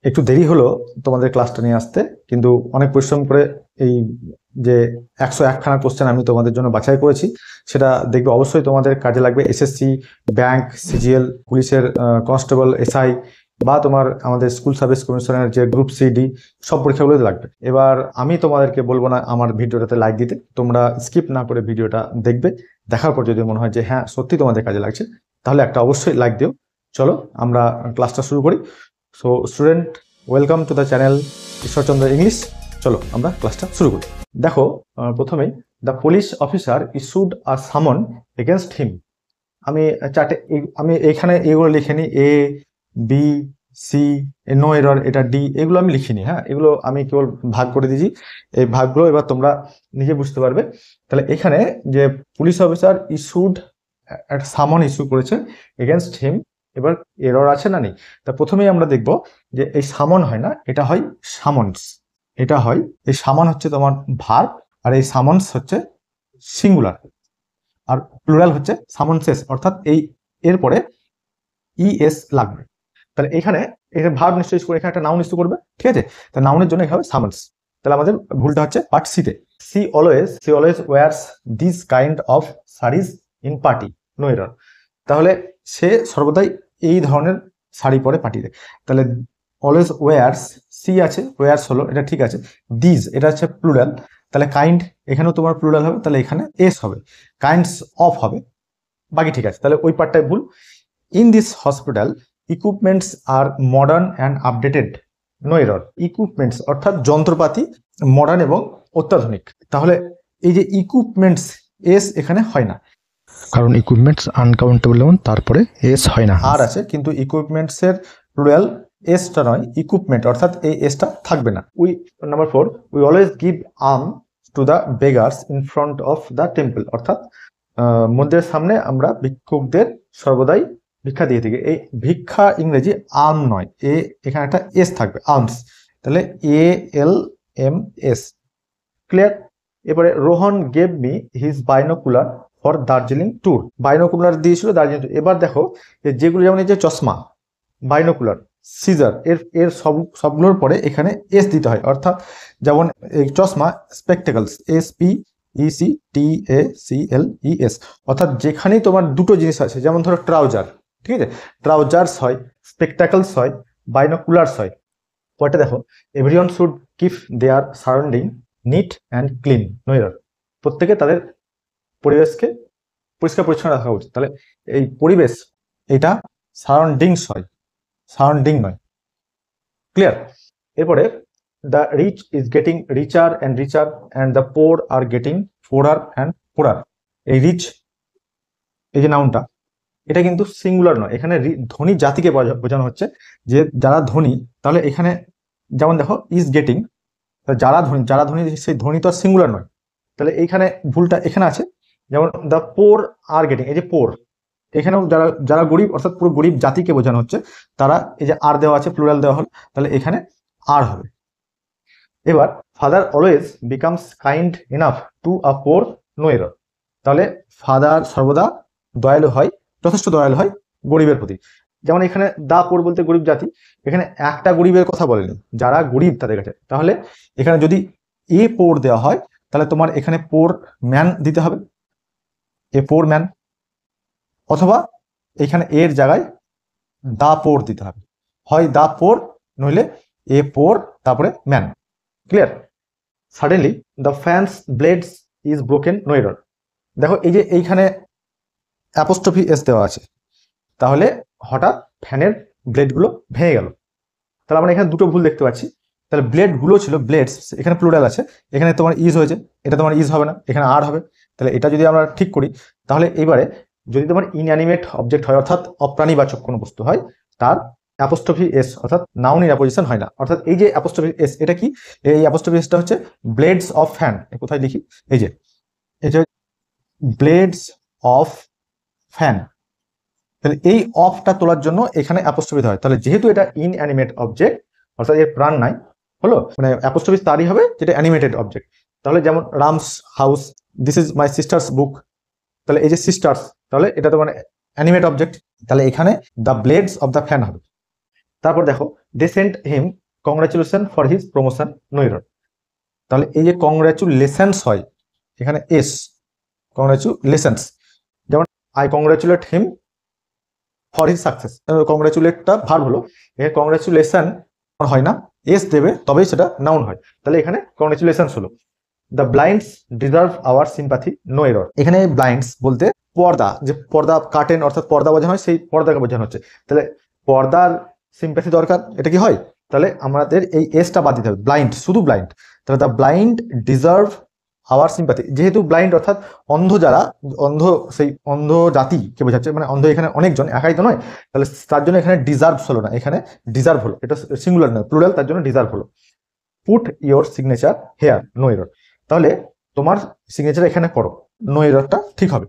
একটু দেরি হলো তোমাদের ক্লাসটা নিয়ে আসতে, কিন্তু অনেক পরিশ্রম করে এই যে 101খানা কোশ্চেন আমি তোমাদের জন্য বাছাই করেছি সেটা দেখবে, অবশ্যই তোমাদের কাজে লাগবে। এসএসসি, ব্যাংক, সিজিএল, পুলিশের কনস্টেবল, এসআই বা তোমার আমাদের স্কুল সার্ভিস কমিশনের যে গ্রুপ সিডি, সব পরীক্ষাগুলোতে লাগবে। এবার আমি তোমাদেরকে বলবো না আমার ভিডিওটাতে লাইক দিতে, তোমরা স্কিপ না করে ভিডিওটা দেখবে। দেখার পর যদি মনে হয় যে হ্যাঁ সত্যি তোমাদের কাজে লাগছে, তাহলে একটা অবশ্যই লাইক দিও। চলো আমরা ক্লাসটা শুরু করি। So student, welcome to the channel Ishwarchandra English. চলো আমরা ক্লাসটা শুরু করি। দেখো, প্রথমেই দ্য পুলিশ অফিসার ইস্যুড আ সামন এগেনস্ট হিম। আমি চারটে আমি এখানে এগুলো লিখিনি, A B C, no error, এটা ডি, এগুলো আমি লিখিনি। হ্যাঁ, এগুলো আমি কেবল ভাগ করে দিয়েছি। এই ভাগগুলো এবার তোমরা নিজে বুঝতে পারবে। তাহলে এখানে যে পুলিশ অফিসার ইস্যুড একটা সামন ইস্যু করেছে এগেনস্ট হিম, এবার এরর আছে না নেই। তা প্রথমেই আমরা দেখব যে এই সামন হয় না, এটা হয় সামন্স। এটা হয়, এই সামন হচ্ছে তোমার ভার্ব, আর এই সামন্স হচ্ছে সিঙ্গুলার, আর প্লুরাল হচ্ছে সামন্সেস, অর্থাৎ এই এরপরে ইএস লাগবে। তাহলে এখানে এটা ভার্ব নিশ্চয় ইস্যু করে, এখানে একটা নাউন ইস্যু করবে, ঠিক আছে? তা নাউনের জন্য এখানে সামন্স। তাহলে আমাদের ভুলটা হচ্ছে পার্ট সিতে। She always wears this kind of saris in party, no error. তাহলে সে সর্বদাই এই ধরনের শাড়ি পরে পার্টিতে। তাহলে অলওয়েজ ওয়্যারস, সি আছে, ওয়্যারস হলো, এটা ঠিক আছে। দিস এটা হচ্ছে প্লুরাল, তাহলে কাইন্ড এখানেও তোমার প্লুরাল হবে, তাহলে এখানে এস হবে, কাইন্ডস অফ হবে, বাকি ঠিক আছে। তাহলে ওই পার্টটাই ভুল। In this hospital equipments are modern and updated, no error. Equipments অর্থাৎ যন্ত্রপাতি মডার্ন এবং অত্যাধুনিক। তাহলে এই যে ইকুইপমেন্টস, এস এখানে হয় না, কারণ ইকুইপমেন্টস আনকাউন্টেবল এবং তারপরে এস হয় না। আর আছে, কিন্তু ইকুইপমেন্টসের প্লুরাল এসটা নয়, ইকুইপমেন্ট, অর্থাৎ এই এসটা থাকবে না। Number 4, we always give arm to the beggars in front of the temple, অর্থাৎ মন্দিরের সামনে আমরা ভিক্ষুকদের সর্বদাই ভিক্ষা দিয়ে থাকি। এই ভিক্ষা ইংরেজি আর্ম নয়, এখানে একটা এস থাকবে, আর্মস। তাহলে ALMS, ক্লিয়ার? এবারে Rohan gave me his binocular for Darjeeling tour, binocular দিয়েছিল দার্জিলিং ট্যুর। এবার দেখো যেগুলো, যেমন এই যে চশমা, বাইনোকুলার, সিজার, এর সবগুলোর পরে এখানে এস দিতে হয়, অর্থাৎ যেমন এই চশমা স্পেকটেকলস, SPECTACLES, অর্থাৎ যেখানেই তোমার দুটো জিনিস আছে, যেমন ধরো ট্রাউজার, ঠিক আছে, ট্রাউজার্স হয়, স্পেকটাকলস হয়, বাইনোকুলার্স হয়। পরেরটা দেখো, everyone should keep their surrounding neat and clean, no error. প্রত্যেকে তাদের পরিবেশকে পরিষ্কার পরিচ্ছন্ন রাখা উচিত। তাহলে এই পরিবেশ, এটা সারাউন্ডিংস হয়, সারাউন্ডিং নয়, ক্লিয়ার? এরপরে the rich is getting richer and richer and the poor are getting poorer and poorer. এই রিচ, এই যে নাউনটা, এটা কিন্তু সিঙ্গুলার নয়, এখানে ধনী জাতিকে বোঝানো হচ্ছে, যে যারা ধনী। তাহলে এখানে যেমন দেখো ইজ গেটিং, যারা ধনী সেই ধনী তো আর সিঙ্গুলার নয়, তাহলে এইখানে ভুলটা এখানে আছে। যেমন দ্য পোর আর গেটিং, এই যে পোর, এখানেও যারা গরিব, অর্থাৎ পুরো গরিব জাতিকে বোঝানো হচ্ছে, তারা, এই যে আর দেওয়া আছে, প্লুরাল দেওয়া হলো, তাহলে এখানে আর হবে। এবার father always becomes kind enough to a poor, no error. তাহলে ফাদার সর্বদা দয়ালু হয়, যথেষ্ট দয়ালু হয় গরিবের প্রতি। যেমন এখানে দা পোর বলতে গরিব জাতি, এখানে একটা গরিবের কথা বলেনি, যারা গরিব তাদের কাছে। তাহলে এখানে যদি এ পোর দেওয়া হয়, তাহলে তোমার এখানে পোর ম্যান দিতে হবে, এ পোর ম্যান, অথবা এখানে এর জায়গায় দা পোর দিতে হবে, হয় দা পোর নইলে এ পোর তারপরে man, clear? Suddenly the fans blades is broken, no error. দেখো এই যে এইখানে অ্যাপোস্ট্রফি এস দেওয়া আছে, তাহলে হঠাৎ ফ্যানের ব্লেডগুলো ভেঙে গেল। তাহলে আমরা এখানে দুটো ভুল দেখতে পাচ্ছি। তাহলে ব্লেডগুলো ছিল ব্লেডস, এখানে প্লুরাল আছে, এখানে তোমার ইজ হয়েছে, এটা তোমার ইজ হবে না, এখানে আর হবে। তাহলে এটা যদি আমরা ঠিক করি, তাহলে এবারে যদি তোমার ইনঅ্যানিমেট অবজেক্ট হয়, অর্থাৎ অপ্রাণীবাচক কোনো বস্তু হয়, তার অ্যাপোস্ট্রফি এস অর্থাৎ নাউনের অ্যাপোজিশন হয় না। অর্থাৎ এই যে অ্যাপোস্ট্রফি এস, এটা কি? এই অ্যাপোস্ট্রফি এসটা হচ্ছে ব্লেডস অফ ফ্যান। কোথায় লিখি? এই যে ব্লেডস অফ ফ্যান। তাহলে এই অফটা তোলার জন্য এখানে অ্যাপোস্ট্রফি হয়। তাহলে যেহেতু এটা ইনঅ্যানিমেট অবজেক্ট, অর্থাৎ এর প্রাণ নাই, হলো, মানে অ্যাপোস্ট্রফি তারই হবে যেটা অ্যানিমেটেড অবজেক্ট। তাহলে যেমন Ram's house, this is my sister's book. তাহলে এই যে সিস্টার্স, তাহলে এটা তো মানে অ্যানিমেট অবজেক্ট, তাহলে এখানে the blades of the fan হবে। তারপর দেখো they sent him congratulation for his promotion, no error. তাহলে এই যে কংগ্রাচুলেশনস হয় এখানে এস, কংগ্রাচুলেশনস, যেমন I congratulate him for his success, কংগ্রাচুলেটটা ভার্ব হলো, এখানে কংগ্রাচুলেশন হয় না, এস দেবে তবেই সেটা নাউন হয়, তাহলে এখানে কংগ্রাচুলেশনস হলো। The blinds deserve our sympathy, no error. এখানে ব্লাইন্ডস বলতে পর্দা, যে পর্দা কাটেন অর্থাৎ পর্দা বোঝানো হয়, সেই পর্দাকে বোঝানো হচ্ছে। তাহলে পর্দার সিম্প্যাথি দরকার, এটা কি হয়? তাহলে আমাদের এই এসটা বাদ দিতে হবে, ব্লাইন্ড, শুধু ব্লাইন্ড। তাহলে the blind deserve our sympathy, যেহেতু ব্লাইন্ড অর্থাৎ অন্ধ যারা, অন্ধ সেই অন্ধ জাতিকে বোঝাচ্ছে, মানে অন্ধ এখানে অনেকজন, একাই তো নয়, তাহলে তার জন্য এখানে ডিজার্ভস হলো না, এখানে ডিজার্ভ হলো, এটা সিঙ্গুলার নয় প্লুরাল, তার জন্য ডিজার্ভ হলো। Put your signature here, no error. তাহলে তোমার সিগনেচার এখানে করো, নো এররটা ঠিক হবে,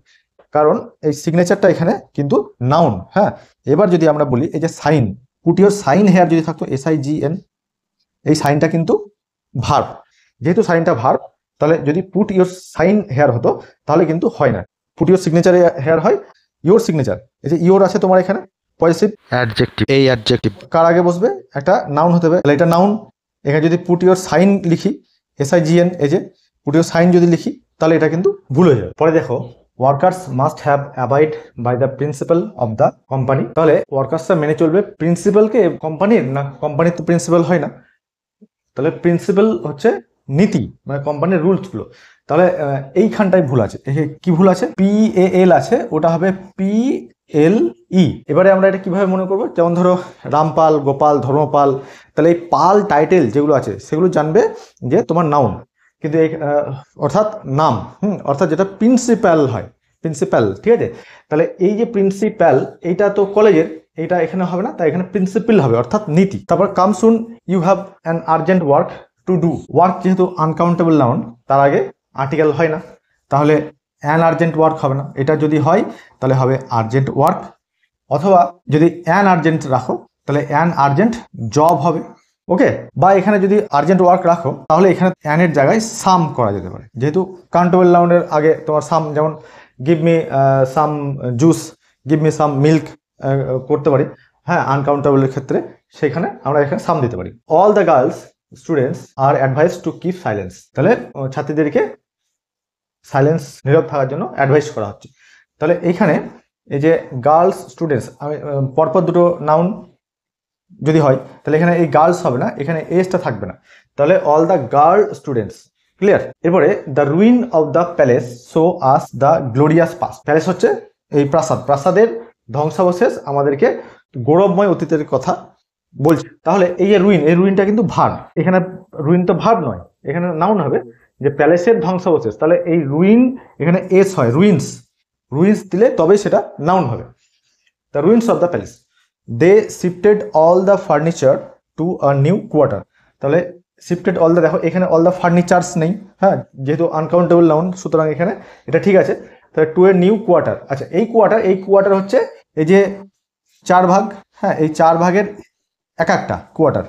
কারণ এই সিগনেচারটা এখানে কিন্তু নাউন। হ্যাঁ, এবার যদি আমরা বলি এই যে sign, put your sign here যদি থাকতো SIGN, এই সাইনটা কিন্তু ভার্ব, যেহেতু সাইনটা ভার্ব, তাহলে যদি পুট ইয়োর সাইন হেয়ার হতো তাহলে কিন্তু হয় না, পুট ইয়োর সিগনেচার হেয়ার হয়। ইয়োর সিগনেচার, এই যে ইয়োর আছে তোমার এখানে পজিটিভ অ্যাডজেক্টিভ, এই অ্যাডজেক্টিভ কার আগে বসবে? একটা নাউন হতে হবে, তাহলে এটা নাউন। এখানে যদি পুট ইয়োর সাইন লিখি SIGN, এই যে পুট ইয়োর সাইন যদি লিখি তাহলে এটা কিন্তু ভুল হয়ে যাবে। পরে দেখো workers must have abide by the principal of the company. তাহলে ওয়ার্কার্সরা মেনে চলবে প্রিন্সিপালকে, কোম্পানির না, কোম্পানির তো প্রিন্সিপাল হয় না, তাহলে প্রিন্সিপাল হচ্ছে নীতি, মানে কোম্পানির রুলসগুলো। তাহলে এইখানটায় ভুল আছে, কি ভুল আছে? PAL আছে, ওটা হবে PLE। এবারে আমরা এটা কিভাবে মনে করবো? যেমন ধরো রামপাল, গোপাল, ধর্মপাল, তাহলে এই পাল টাইটেল যেগুলো আছে সেগুলো জানবে যে তোমার নাউন, কিন্তু এই অর্থাৎ নাম, অর্থাৎ যেটা প্রিন্সিপাল হয়, প্রিন্সিপাল, ঠিক আছে। তাহলে এই যে প্রিন্সিপাল, এইটা তো কলেজের, এটা এখানে হবে না, তাই এখানে প্রিন্সিপাল হবে, অর্থাৎ নীতি। তারপর come soon you have an urgent work to do. Work যেহেতু আনকাউন্টেবল নাউন, তার আগে আর্টিকেল হয় না, তাহলে অ্যান আর্জেন্ট ওয়ার্ক হবে না, এটা যদি হয় তাহলে হবে আর্জেন্ট ওয়ার্ক, অথবা যদি অ্যান আর্জেন্ট রাখো তাহলে অ্যান আর্জেন্ট জব হবে, ওকে। বা এখানে যদি আর্জেন্ট ওয়ার্ক রাখো তাহলে এখানে অ্যানের জায়গায় সাম করা যেতে পারে, যেহেতু কাউন্টেবল নাউনের আগে তোমার সাম, যেমন give me some juice, give me some milk করতে পারি, হ্যাঁ, আনকাউন্টেবলের ক্ষেত্রে সেখানে আমরা এখানে সাম দিতে পারি। All the girls students are advise to keep silence, তাহলে ছাত্রীদেরকে সাইলেন্স, নীরব থাকার জন্য অ্যাডভাইস করা হচ্ছে। তাহলে এইখানে এই যে গার্লস স্টুডেন্টস, আমি পরপর দুটো নাউন যদি হয় তাহলে এখানে এই গার্লস হবে না, এখানে এসটা থাকবে না, তাহলে all the girl students, clear. এরপরে the ruin of the palace show us the glorious past. Palace হচ্ছে এই প্রাসাদ, প্রাসাদের ধ্বংসাবশেষ আমাদেরকে গৌরবময় অতীতের কথা বলছে। তাহলে এই যে রুইন, এই রুইনটা কিন্তু ভার্ব, এখানে রুইন তো ভার্ব নয়, এখানে নাউন হবে, যে প্যালেসের ধ্বংসাবশেষ, তাহলে এই রুইন এখানে এস হয়, রুইন্স, রুইন্স দিলে তবেই সেটা নাউন হবে। The ruins of the palace, they shifted all the furniture to a new quarter. তাহলে শিফটেড অল দ্য, দেখো এখানে অল দ্য ফার্নিচার্স নেই, হ্যাঁ, যেহেতু আনকাউন্টেবল নাউন, সুতরাং এখানে এটা ঠিক আছে। তাহলে টু এ নিউ কোয়ার্টার, আচ্ছা এই কোয়ার্টার হচ্ছে এই যে 4 ভাগ, হ্যাঁ, এই 4 ভাগের এক একটা কোয়ার্টার,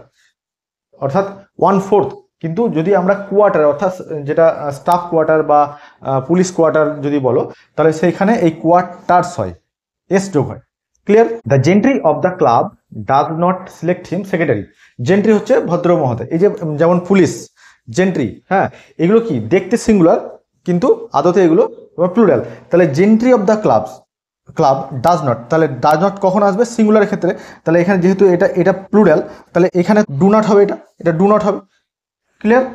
অর্থাৎ 1/4। কিন্তু যদি আমরা কোয়ার্টার, অর্থাৎ যেটা স্টাফ কোয়ার্টার বা পুলিশ কোয়ার্টার যদি বলো, তাহলে সেইখানে এই কোয়ার্টার্স হয়, এস যোগ হয়, clear. The gentry of the club does not select him secretary. Gentry হচ্ছে ভদ্র মহোদয়, এই যে যেমন পুলিশ, জেন্ট্রি, হ্যাঁ, এগুলো কি দেখতে সিঙ্গুলার কিন্তু আদতে এগুলো প্লুরাল। তাহলে gentry of the club does not, তাহলে ডাজ নট কখন আসবে? সিঙ্গুলার ক্ষেত্রে। তাহলে এখানে যেহেতু এটা প্লুরাল, তাহলে এখানে ডু নট হবে, এটা ডু নট হবে, clear.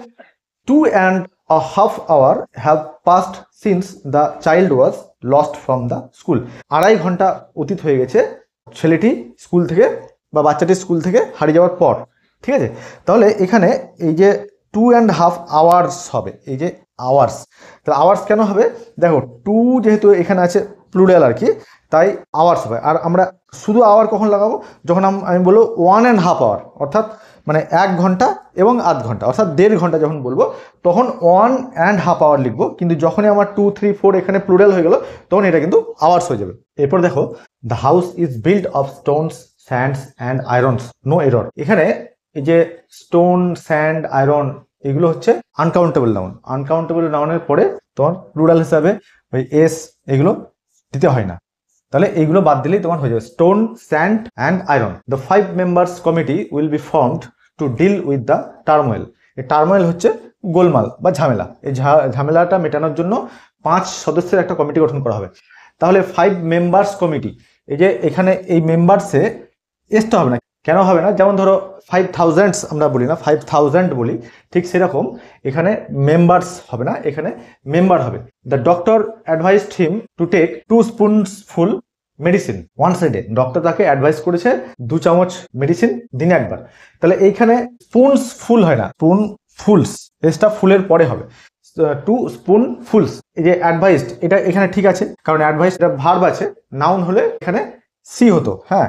2.5 hours have passed since the child was lost from the school. 2.5 ঘন্টা অতীত হয়ে গেছে ছেলেটি স্কুল থেকে বা বাচ্চাটি স্কুল থেকে হারিয়ে যাওয়ার পর, ঠিক আছে। তাহলে এখানে এই যে 2.5 hours হবে, এই যে আওয়ার্স, তাহলে আওয়ার্স কেন হবে? দেখো টু যেহেতু এখানে আছে প্লুরাল আর কি, তাই আওয়ার্স হবে। আর আমরা শুধু আওয়ার কখন লাগাবো? যখন আমি বলবো 1.5 hour, অর্থাৎ মানে 1 ঘন্টা এবং আধ ঘন্টা, অর্থাৎ 1.5 ঘন্টা যখন বলবো তখন 1.5 hour লিখবো, কিন্তু যখনই আমার 2, 3, 4 এখানে প্লুরাল হয়ে গেল তখন এটা কিন্তু আওয়ার্স হয়ে যাবে। এরপর দেখো the house is build of stones, sands and irons, no error. এখানে এই যে স্টোন, স্যান্ড, আয়রন, এগুলো হচ্ছে আনকাউন্টেবল নাউন। আনকাউন্টেবল নাউনের পরে তোমার প্লুরাল হিসাবে ওই এস এগুলো দিতে হয় না, তাহলে এইগুলো বাদ দিলেই তোমার হয়ে যাবে stone, sand and iron. The 5 members committee will be formed to deal with the turmoil. এই টার্মোয়েল হচ্ছে গোলমাল বা ঝামেলা। এই ঝামেলাটা মেটানোর জন্য 5 সদস্যের একটা কমিটি গঠন করা হবে। তাহলে 5 members কমিটি, এই যে এখানে এই মেম্বার্সে এসটা হবে না। কেন হবে না? যেমন ধরো 5000 আমরা বলি না, 5000 বলি, ঠিক সেরকম এখানে মেম্বার্স হবে না, এখানে মেম্বার হবে। The doctor advised him to take 2 spoonsful medicine once a day. Doctor তাকে অ্যাডভাইস করেছে 2 চামচ মেডিসিন দিনে একবার। তাহলে এইখানে স্পুনস ফুল হয় না, স্পুন ফুলস, এসটা ফুলের পরে হবে। 2 spoonfuls, এই যে অ্যাডভাইসড, এটা এখানে ঠিক আছে, কারণ অ্যাডভাইস এটা ভার্ব আছে, নাউন হলে এখানে সি হতো। হ্যাঁ,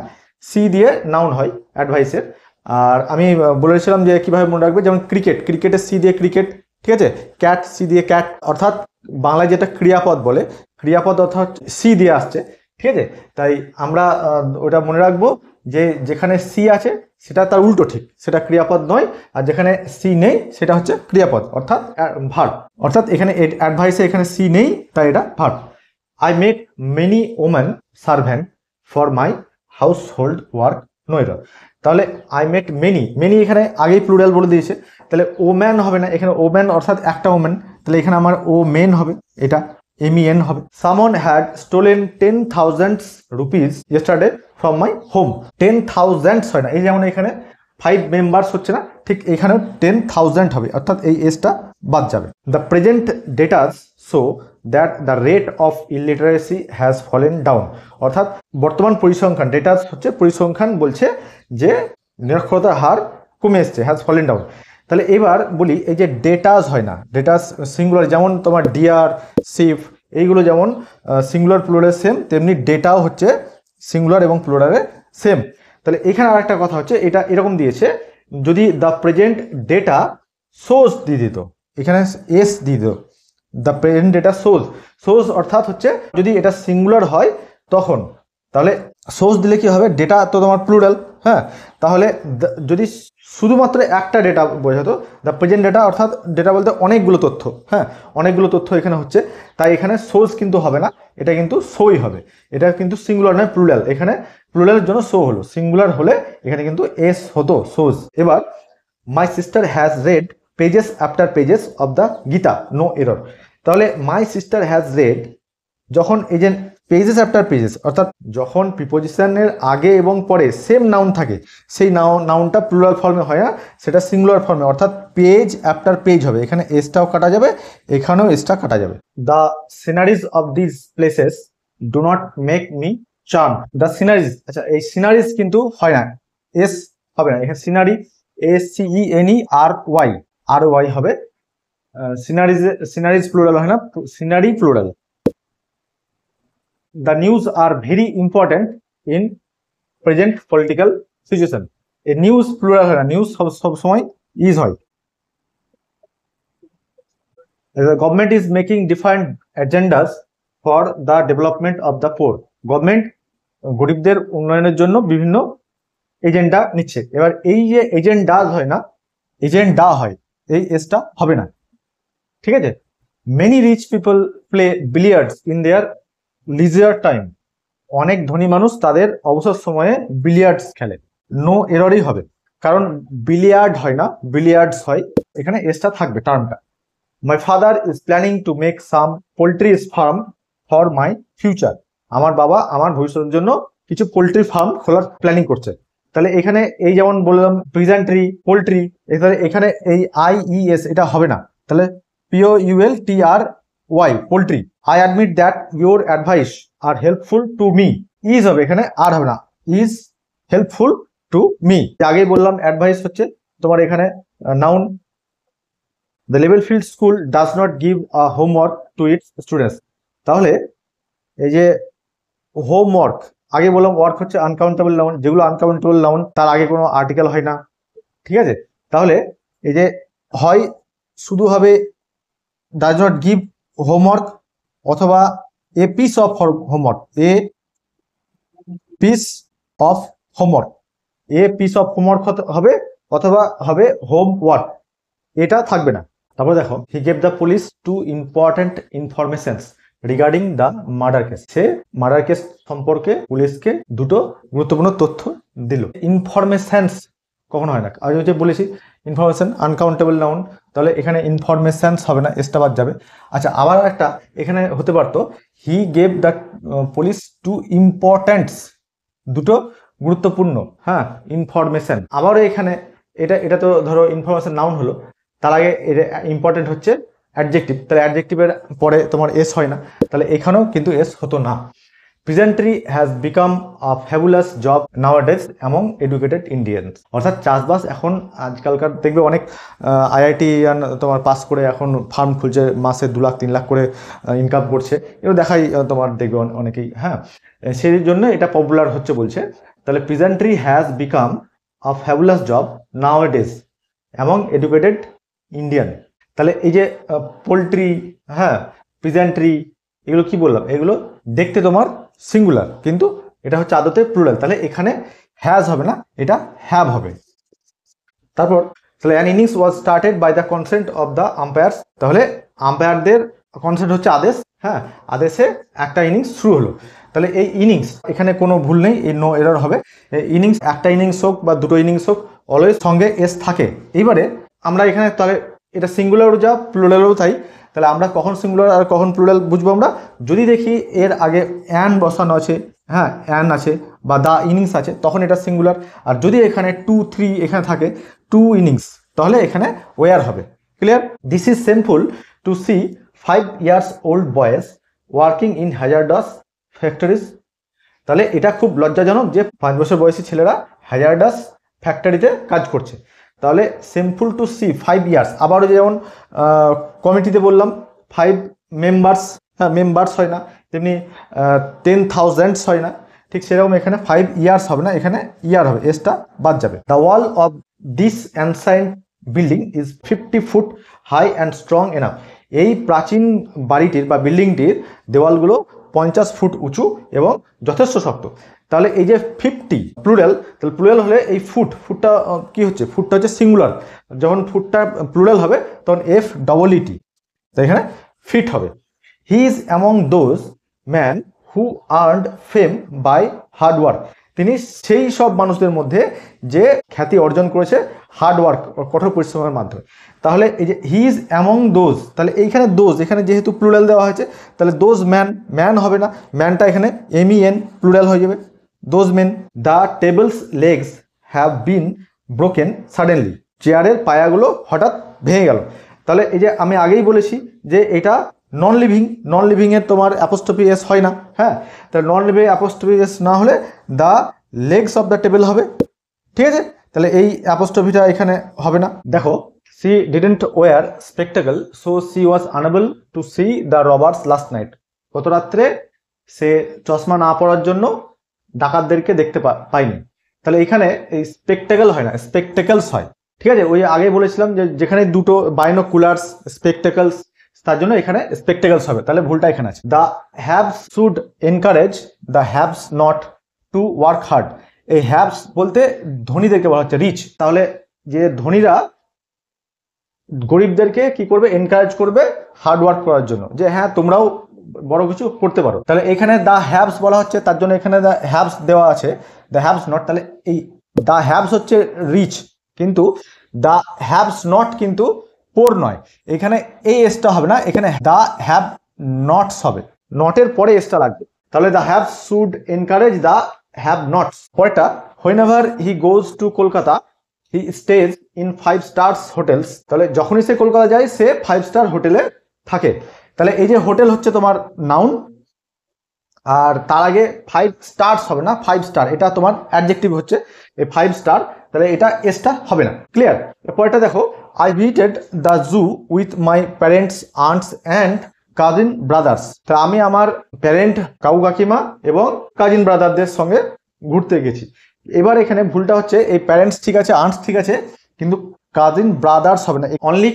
সি দিয়ে নাউন হয় অ্যাডভাইসের। আর আমি বলেছিলাম যে কিভাবে মনে রাখবে, যেমন ক্রিকেটের সি দিয়ে ক্রিকেট, ঠিক আছে, ক্যাট সি দিয়ে ক্যাট, অর্থাৎ বাংলায় যেটা ক্রিয়াপদ বলে, ক্রিয়াপদ অর্থাৎ সি দিয়ে আসছে, ঠিক আছে। তাই আমরা ওটা মনে রাখবো যে যেখানে সি আছে সেটা তার উল্টো, ঠিক সেটা ক্রিয়াপদ নয়, আর যেখানে সি নেই সেটা হচ্ছে ক্রিয়াপদ অর্থাৎ ভার্ব। অর্থাৎ এখানে অ্যাডভাইসে এখানে সি নেই, তাই এটা verb. I make many woman servant for my household work no error. তাহলে আই মেট মেনি এখানে আগেই প্লুরাল বলে দিয়েছে, তাহলে ওম্যান হবে না, এখানে ওম্যান অর্থাৎ একটা ওম্যান, তাহলে এখানে আমার ও মেন হবে, এটা MEN হবে। সামন had stolen 10,000 rupees yesterday from my home। 10,000 হয় না, এই যেমন এখানে 5 members হচ্ছে না, ঠিক এখানে 10,000 হবে, অর্থাৎ এই এসটা বাদ যাবে। The present ডেটাস show that the rate of illiteracy has fallen down. অর্থাৎ বর্তমান পরিসংখ্যান, ডেটাস হচ্ছে পরিসংখ্যান, বলছে যে নিরক্ষরতার হার কমে এসছে, হ্যাজ ফলেন ডাউন। তাহলে এবার বলি, এই যে ডেটাস হয় না, ডেটাস সিঙ্গুলার, যেমন তোমার ডিয়ার, শিপ, এইগুলো যেমন সিঙ্গুলার প্লুরাল সেম, তেমনি ডেটাও হচ্ছে সিঙ্গুলার এবং প্লুরালে সেম। তাহলে এখানে আর একটা কথা হচ্ছে, এটা এরকম দিয়েছে, যদি দ্য প্রেজেন্ট ডেটা সোজ দিয়ে দিত, এখানে এস দিয়ে দিত, দ্য প্রেজেন্ট ডেটা সোজ অর্থাৎ হচ্ছে যদি এটা সিঙ্গুলার হয় তখন, তাহলে সোর্স দিলে কি হবে, ডেটা তো তোমার প্লুরাল, হ্যাঁ, তাহলে যদি শুধুমাত্র একটা ডেটা বোঝাতো, দ্য প্রেজেন্ট ডেটা, অর্থাৎ ডেটা বলতে অনেকগুলো তথ্য, হ্যাঁ, অনেকগুলো তথ্য এখানে হচ্ছে, তাই এখানে সোর্স কিন্তু হবে না, এটা কিন্তু সোই হবে। এটা কিন্তু সিঙ্গুলার নয়, প্লুরাল, এখানে প্লুরালের জন্য সো হলো, সিঙ্গুলার হলে এখানে কিন্তু এস হতো, সোজ। এবার my sister has read pages after pages of the Gita no error. তাহলে মাই সিস্টার হ্যাজ রেড, যখন এই যে পেজেস আফটার পেজেস, অর্থাৎ যখন প্রিপোজিশনের আগে এবং পরে সেম নাউন থাকে, সেই নাউনটা প্লুরাল ফর্মে হয় না, সেটা সিঙ্গুলার ফর্মে, অর্থাৎ পেজ আফটার পেজ হবে, এখানে এসটাও কাটা যাবে, এখানেও এসটা কাটা যাবে। The sceneries of this places do not make me charm. The sceneries, আচ্ছা এই সিনারিজ কিন্তু হয় না, এস হবে না, এখানে সিনারি, SCENERY হবে, সিনারিজ প্লুরাল হয় না, scenery plural. The news are very important in present political situation। এই নিউজ প্লুরাল হয় না, নিউজ সব সময় ইজ হয়। The government is making different agendas for the development of the poor। Government গরিবদের উন্নয়নের জন্য বিভিন্ন এজেন্ডা নিচ্ছে। এবার এই যে এজেন্ডাজ হয় না, এজেন্ডা হয়, এই এসটা হবে না, ঠিক আছে। Many rich people play billiards in their leisure time. অনেক ধনী মানুষ তাদের অবসর সময়ে বিলিয়ার্ডস খেলে, নো এররই হবে, কারণ বিলিয়ার্ড হয় না, বিলিয়ার্ডস হয়, এখানে এসটা থাকবে টার্মটা। My father is planning to make some poultry farm for my future. আমার বাবা আমার ভবিষ্যতের জন্য কিছু পোল্ট্রি ফার্ম খোলার প্ল্যানিং করছে। তাহলে এখানে এই যেমন বললাম প্রিজেন্ট্রি, পোল্ট্রি, এখানে এই IES এটা হবে না, তাহলে POULTRY poultry. I admit that your advise are helpful to me. Is হবে, এখানে আর হবে না, ইজ হেল্পফুল টু মি। আগেই বললাম অ্যাডভাইস হচ্ছে তোমার এখানে noun. The Levelfield school does not give a homework to its students. তাহলে এই যে হোমওয়ার্ক, আগে বললাম ওয়ার্ক হচ্ছে আনকাউন্টেবল নাউন, যেগুলো আনকাউন্টেবল নাউন তার আগে কোনো আর্টিকেল হয় না, ঠিক আছে। তাহলে এই যে হয় শুধু হবে ডাজ নট গিভ হোমওয়ার্ক, অথবা a piece of homework, a piece of homework, a piece of homework হবে, অথবা হবে হোমওয়ার্ক, এটা থাকবে না। তারপর দেখো, হি gave the police 2 important informations regarding the murder case, say murder case সম্পর্কে পুলিশকে দুটো গুরুত্বপূর্ণ তথ্য দিল। ইনফরমেশনস কখনো হয় না, আমি যে বলেছি ইনফরমেশন আনকাউন্টেবল নাউন, তাহলে এখানে ইনফরমেশনস হবে না, এসটা বাদ যাবে। আচ্ছা, আবার একটা এখানে হতে পারতো he gave the police two importants, দুটো গুরুত্বপূর্ণ, হ্যাঁ, ইনফরমেশন। আবারও এখানে এটা তো ধরো ইনফরমেশন নাউন হলো, তার আগে এটা ইম্পর্টেন্ট হচ্ছে অ্যাডজেক্টিভ, তাহলে অ্যাডজেক্টিভের পরে তোমার এস হয় না, তাহলে এখানেও কিন্তু এস হতো না। Peasantry has become a fabulous job nowadays among educated Indians, অর্থাৎ চাষবাস এখন আজকালকার দেখবে অনেক আইআইটি তোমার পাস করে এখন ফার্ম খুলছে, মাসে 2 লাখ 3 লাখ করে ইনকাম করছে, এগুলো দেখাই তোমার দেখবে অনেকেই, হ্যাঁ, সেই জন্য এটা পপুলার হচ্ছে বলছে। তাহলে peasantry has become a fabulous job nowadays among educated Indian, তাহলে এই যে পোলট্রি, হ্যাঁ, প্রিজেন্ট্রি, এগুলো কি বললাম, এগুলো দেখতে তোমার সিঙ্গুলার, কিন্তু এটা হচ্ছে আদতে প্লুরাল, তাহলে এখানে হ্যাজ হবে না, এটা হ্যাভ হবে। তারপর তাহলে an innings was started by the consent of the umpires, তাহলে আম্পায়ারদের কনসেন্ট হচ্ছে আদেশ, হ্যাঁ, আদেশে একটা ইনিংস শুরু হলো। তাহলে এই ইনিংস, এখানে কোনো ভুল নেই, এই নো এরর হবে। ইনিংস একটা ইনিংস হোক বা দুটো ইনিংস হোক, অলওয়েজ সঙ্গে এস থাকে। এইবারে আমরা এখানে তাহলে এটা সিঙ্গুলারও যা প্লুরালও তাই, তাহলে আমরা কখন সিঙ্গুলার আর কখন প্লুরাল বুঝবো আমরা, যদি দেখি এর আগে অ্যান বসানো আছে, হ্যাঁ, অ্যান আছে বা দ্য ইনিংস আছে, তখন এটা সিঙ্গুলার। আর যদি এখানে 2 3 এখানে থাকে 2 ইনিংস, তাহলে এখানে ওয়ার হবে। Clear? This is shameful to see 5 years old boys working in hazardous factories, তাহলে এটা খুব লজ্জাজনক যে 5 বছর বয়সী ছেলেরা হ্যাজার্ডাস ফ্যাক্টরিতে কাজ করছে। তাহলে সিম্পল টু সি 5 years, আবারও যেমন কমিটিতে বললাম 5 মেম্বার্স, হ্যাঁ, মেম্বার্স হয় না, তেমনি 10,000 হয় না, ঠিক সেরকম এখানে 5 years হবে না, এখানে ইয়ার হবে, এসটা বাদ যাবে। The wall of this ancient building is 50 foot high and strong enough, এই প্রাচীন বাড়িটির বা বিল্ডিংটির দেওয়ালগুলো 50 ফুট উঁচু এবং যথেষ্ট শক্ত। তাহলে এই যে 50 প্লুরাল, তাহলে প্লুরাল হলে এই ফুটটা কি হচ্ছে, ফুটটা হচ্ছে সিঙ্গুলার, যখন ফুটটা প্লুরাল হবে তখন এফ ডবল ইটি, তাই এখানে ফিট হবে। He is among those man who earned fame by hard work, তিনি সেই সব মানুষদের মধ্যে যে খ্যাতি অর্জন করেছে হার্ড ওয়ার্ক, কঠোর পরিশ্রমের মাধ্যমে। তাহলে এই যে হি ইজ অ্যামং দোজ, তাহলে এইখানে দোজ, এখানে যেহেতু প্লুরাল দেওয়া হয়েছে, তাহলে দোজ ম্যান, ম্যান হবে না, ম্যানটা এখানে MEN প্লুরাল হয়ে যাবে, those men. The tables legs have been broken suddenly, চেয়ারের পায়াগুলো হঠাৎ ভেঙে গেল। তাহলে এই যে আমি আগেই বলেছি যে এটা নন লিভিং এর তোমার অ্যাপোস্ট্রফি এস হয় না, হ্যাঁ, তাহলে নন লিভিং অ্যাপোস্ট্রফি এস না হলে the legs of the table হবে, ঠিক আছে, তাহলে এই অ্যাপোস্ট্রফিটা এখানে হবে না। দেখো, she didn't wear spectacle so she was unable to see the robbers last night, গত রাত্রে সে চশমা না পরার জন্য ডাকাতদেরকে দেখতে পাইনি। তাহলে এখানে এই স্পেকটাকল হয় না, স্পেকটাকলস হয়, ঠিক আছে। ওই আগে বলেছিলাম যে যেখানে দুটো বাইনোকুলার্স, স্পেকটাকলস, তার জন্য এখানে স্পেকটাকলস হবে, তাহলে ভুলটা এখানে আছে। The haves should encourage the haves not to work hard, এই হ্যাভস বলতে ধনীদেরকে বলা হচ্ছে রিচ, তাহলে যে ধনীরা গরিবদেরকে কি করবে, এনকারেজ করবে হার্ড ওয়ার্ক করার জন্য, যে হ্যাঁ তোমরাও বড় কিছু করতে পারো। তাহলে এখানে দ্য হ্যাভস বলা হচ্ছে, তার জন্য এখানে দ্য হ্যাভস দেওয়া আছে, দ্য হ্যাভস নট, তাহলে এই দ্য হ্যাভস হচ্ছে রিচ, কিন্তু দ্য হ্যাভস নট কিন্তু পোর নয়, এখানে এই এসটা হবে না, এখানে দ্য হ্যাভ নটস হবে, নটের পরে এসটা লাগবে, তাহলে the haves should encourage the have nots. পরেরটা, whenever he goes to Kolkata he stays in 5 stars hotels, তাহলে যখনই সে কলকাতা যায় সে 5 স্টার হোটেলে থাকে। তাহলে এই যে হোটেল হচ্ছে তোমার নাউন, আর তার আগে 5 stars হবে না, 5 স্টার, এটা তোমার অ্যাডজেক্টিভ হচ্ছে এই 5 স্টার, তাহলে এটা এসটা হবে না। ক্লিয়ার? পরেরটা দেখো, I visited the zoo with my parents aunts and cousin brothers, তা আমি আমার প্যারেন্ট কাকু কাকিমা এবং কাজিন ব্রাদারদের সঙ্গে ঘুরতে গেছি। এবার এখানে ভুলটা হচ্ছে, এই প্যারেন্টস ঠিক আছে, আন্টস ঠিক আছে, কিন্তু কাজিন ব্রাদার্স হবে না, অনলি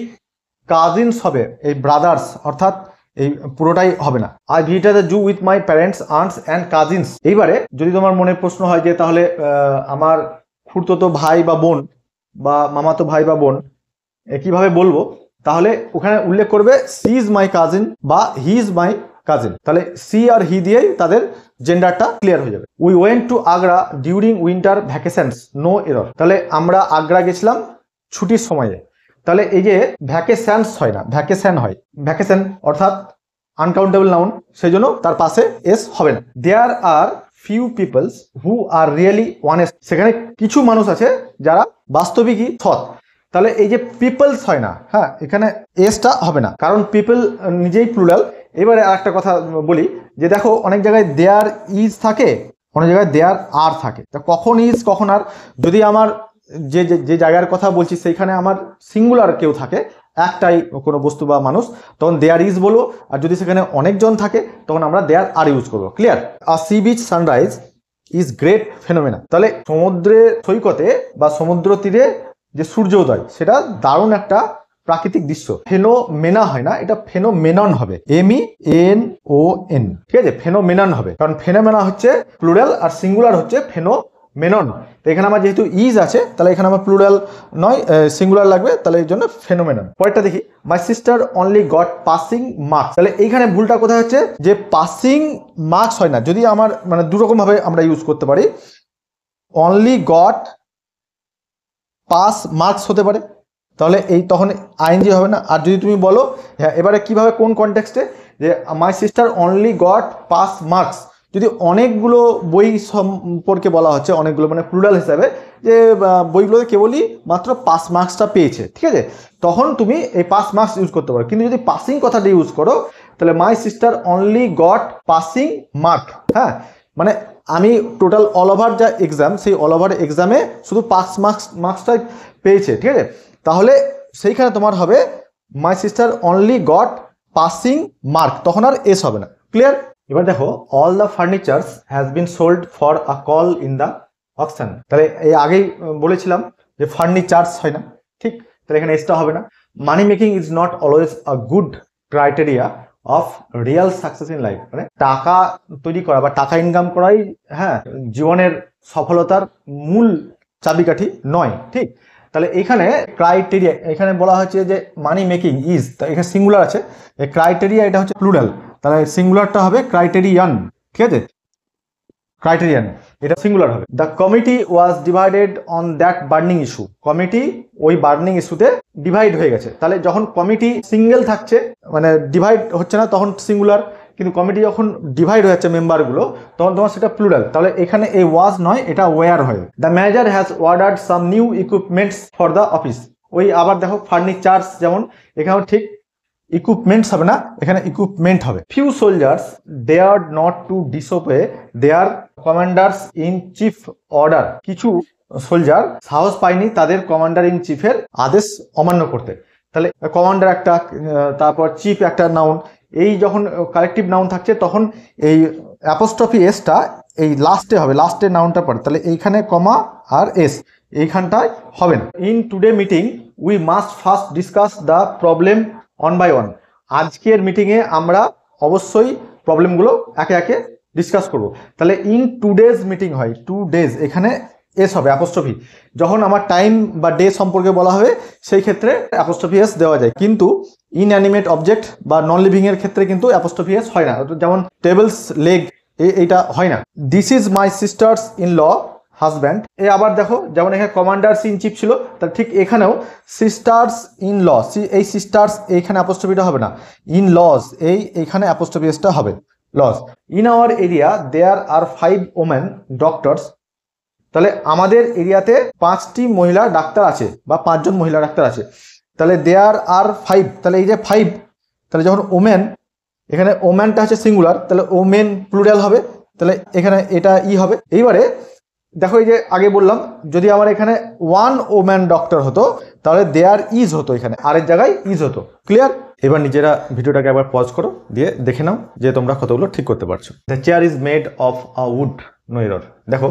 কাজিনস হবে, এই ব্রাদার্স অর্থাৎ এই পুরোটাই হবে না। I visited the zoo with my parents aunts and cousins. এইবারে যদি তোমার মনে প্রশ্ন হয় যে তাহলে আমার খুড়তো ভাই বা বোন বা মামাতো ভাই বা বোন কিভাবে বলবো, তাহলে ওখানে উল্লেখ করবে সি ইজ মাই কাজিন বা হি ইজ মাই কাজিন। তাহলে সি আর হি দিয়েই তাদের জেন্ডারটা ক্লিয়ার হয়ে যাবে। We went to Agra during winter vacations, no error. তাহলে আমরা আগ্রা গেছিলাম ছুটির সময়ে। তাহলে এই যে ভ্যাকেশনস হয় না, ভ্যাকেশন হয়। ভ্যাকেশন অর্থাৎ আনকাউন্টেবল নাউন, সেই জন্য তার পাশে এস হবে না। There are few peoples who are really honest, সেখানে কিছু মানুষ আছে যারা বাস্তবিকই সৎ। তাহলে এই যে পিপলস হয় না, হ্যাঁ, এখানে এসটা হবে না, কারণ পিপল নিজেই প্লুরাল। এবারে আর একটা কথা বলি, যে দেখো অনেক জায়গায় দেয়ার ইজ থাকে, অনেক জায়গায় দেয়ার আর থাকে। তা কখন ইজ কখন আর, যদি আমার যে যে জায়গার কথা বলছি সেইখানে আমার সিঙ্গুলার কেউ থাকে, একটাই কোনো বস্তু বা মানুষ, তখন দেয়ার ইজ বলবো। আর যদি সেখানে অনেকজন থাকে তখন আমরা দেয়ার আর ইউজ করবো। ক্লিয়ার? আর sea beach sunrise is great phenomena. তাহলে সমুদ্রের সৈকতে বা সমুদ্র তীরে যে সূর্যোদয়, সেটা দারুণ একটা প্রাকৃতিক দৃশ্য। ফেনোমেনা হয় না, এটা ফেনোমেনন হবে, MANON। ঠিক আছে, ফেনোমেনন হবে, কারণ ফেনোমেনা হচ্ছে প্লুরাল আর সিঙ্গুলার হচ্ছে ফেনোমেনন। তো এখানে আমার যেহেতু ইজ আছে, তাহলে এখানে আমার প্লুরাল নয়, সিঙ্গুলার লাগবে, তাহলে এই জন্য ফেনোমেনন। পরেরটা দেখি, my sister only goat passing marks. তাহলে এইখানে ভুলটা কোথায় হচ্ছে, যে পাসিং মার্কস হয় না। যদি আমার মানে দুরকম ভাবে আমরা ইউজ করতে পারি, অনলি গট পাস মার্কস হতে পারে, তাহলে এই তখন আইএনজি হবে না। আর যদি তুমি বলো, হ্যাঁ, এবারে কিভাবে কোন কনটেক্সটে, যে my sister only goat pass marks, যদি অনেকগুলো বই সম্পর্কে বলা হচ্ছে, অনেকগুলো মানে প্লুরাল হিসাবে, যে বইগুলোতে কেবলই মাত্র পাস মার্কসটা পেয়েছে, ঠিক আছে, তখন তুমি এই পাস মার্কস ইউজ করতে পারো। কিন্তু যদি পাসিং কথাটা ইউজ করো, তাহলে my sister only goat passing mark, হ্যাঁ, মানে আমি টোটাল অল ওভার যা এক্সাম, সেই অল ওভার এক্সামে শুধু পাস মার্কসটাই পেয়েছে, ঠিক আছে, তাহলে সেইখানে তোমার হবে my sister only goat passing mark, তখন আর এস হবে না। ক্লিয়ার? এবার দেখো, all the furnitures has been sold for a call in the auction. তাহলে এই আগেই বলেছিলাম যে ফার্নিচার্স হয় না, ঠিক, তাহলে এখানে এসটা হবে না। মানি making is not always a good criteria of real success in life. মানে টাকা তৈরি করা বা টাকা ইনকাম করাই, হ্যাঁ, জীবনের সফলতার মূল চাবিকাঠি নয়, ঠিক। তাহলে এখানে ক্রাইটেরিয়া, এখানে বলা হচ্ছে যে মানি মেকিং ইজ, এখানে সিঙ্গুলার আছে, ক্রাইটেরিয়া এটা হচ্ছে প্লুরাল, তাহলে সিঙ্গুলারটা হবে ক্রাইটেরিয়ান, ঠিক আছে, ক্রাইটেরিয়ান, এটা সিঙ্গুলার হবে। The committee was divided on that burning issue. Committee ওই বার্নিং ইস্যুতে ডিভাইড হয়ে গেছে। তাহলে যখন কমিটি সিঙ্গেল থাকছে, মানে ডিভাইড হচ্ছে না, তখন সিঙ্গুলার, কিন্তু কমিটি যখন ডিভাইড হয়ে যাচ্ছে মেম্বারগুলো, তখন তোমার সেটা প্লুরাল। তাহলে এখানে এই ওয়াজ নয়, এটা ওয়ার হয়। The manager has ordered some new equipments for the office. ওই আবার দেখো ফার্নিচার্স, যেমন এখানেও ঠিক ইকুইপমেন্টস হবে না, এখানে ইকুইপমেন্ট হবে। Few soldiers dared not to disobey their commanders in chief order. কিছু সোলজার সাহস পায়নি তাদের কমান্ডার ইন চিফের আদেশ অমান্য করতে। তাহলে কমান্ডার একটা, তারপর চিফ একটা নাউন, এই যখন কালেকটিভ নাউন থাকছে তখন এই অ্যাপোস্ট্রফি এসটা এই লাস্টে হবে, লাস্টের নাউনটা পড়ে, তাহলে এইখানে কমা আর এস এইখানটায় হবে না। In today meeting we must first discuss the problem one by one. আজকের মিটিংয়ে আমরা অবশ্যই প্রবলেমগুলো একে একে ডিসকাস করব। তাহলে ইন টুডেজ মিটিং হয়, টু ডেজ, এখানে এস হবে অ্যাপোস্ট্রফি। যখন আমার টাইম বা ডে সম্পর্কে বলা হবে সেই ক্ষেত্রে অ্যাপোস্ট্রফি এস দেওয়া যায়, কিন্তু ইনঅ্যানিমেট অবজেক্ট বা নন লিভিং এর ক্ষেত্রে কিন্তু অ্যাপোস্ট্রফি এস হয় না। যেমন টেবলস লেগ, এইটা হয় না। This is my sister's in law husband. এ আবার দেখো, যেমন এখানে কমান্ডার্স ইন চিফ ছিল, তার ঠিক এখানেও সিস্টার্স ইন ল, এই সিস্টার্স এইখানে অ্যাপোস্ট্রফিটা হবে না, ইন লজ এইখানে অ্যাপোস্ট্রফি এসটা হবে, laws. In our area there are 5 women doctors. তাহলে আমাদের এরিয়াতে 5টি মহিলা ডাক্তার আছে বা 5 জন মহিলা ডাক্তার আছে। তাহলে দেয়ার আর 5, তাহলে এই যে 5, তাহলে যখন ওমেন, এখানে ওম্যানটা হচ্ছে সিঙ্গুলার, তাহলে ওমেন প্লুরাল হবে, তাহলে এখানে এটা ই হবে। এইবারে দেখো, এই যে আগে বললাম, যদি আমার এখানে 1 ওম্যান ডক্টর হতো, তাহলে দেয়ার ইজ হতো, এখানে আরের জায়গায় ইজ হতো। ক্লিয়ার? এবার নিজেরা ভিডিওটাকে একবার পজ করো, দিয়ে দেখে নাও যে তোমরা কতগুলো ঠিক করতে পারছো। The chair is made of a wood, no error. দেখো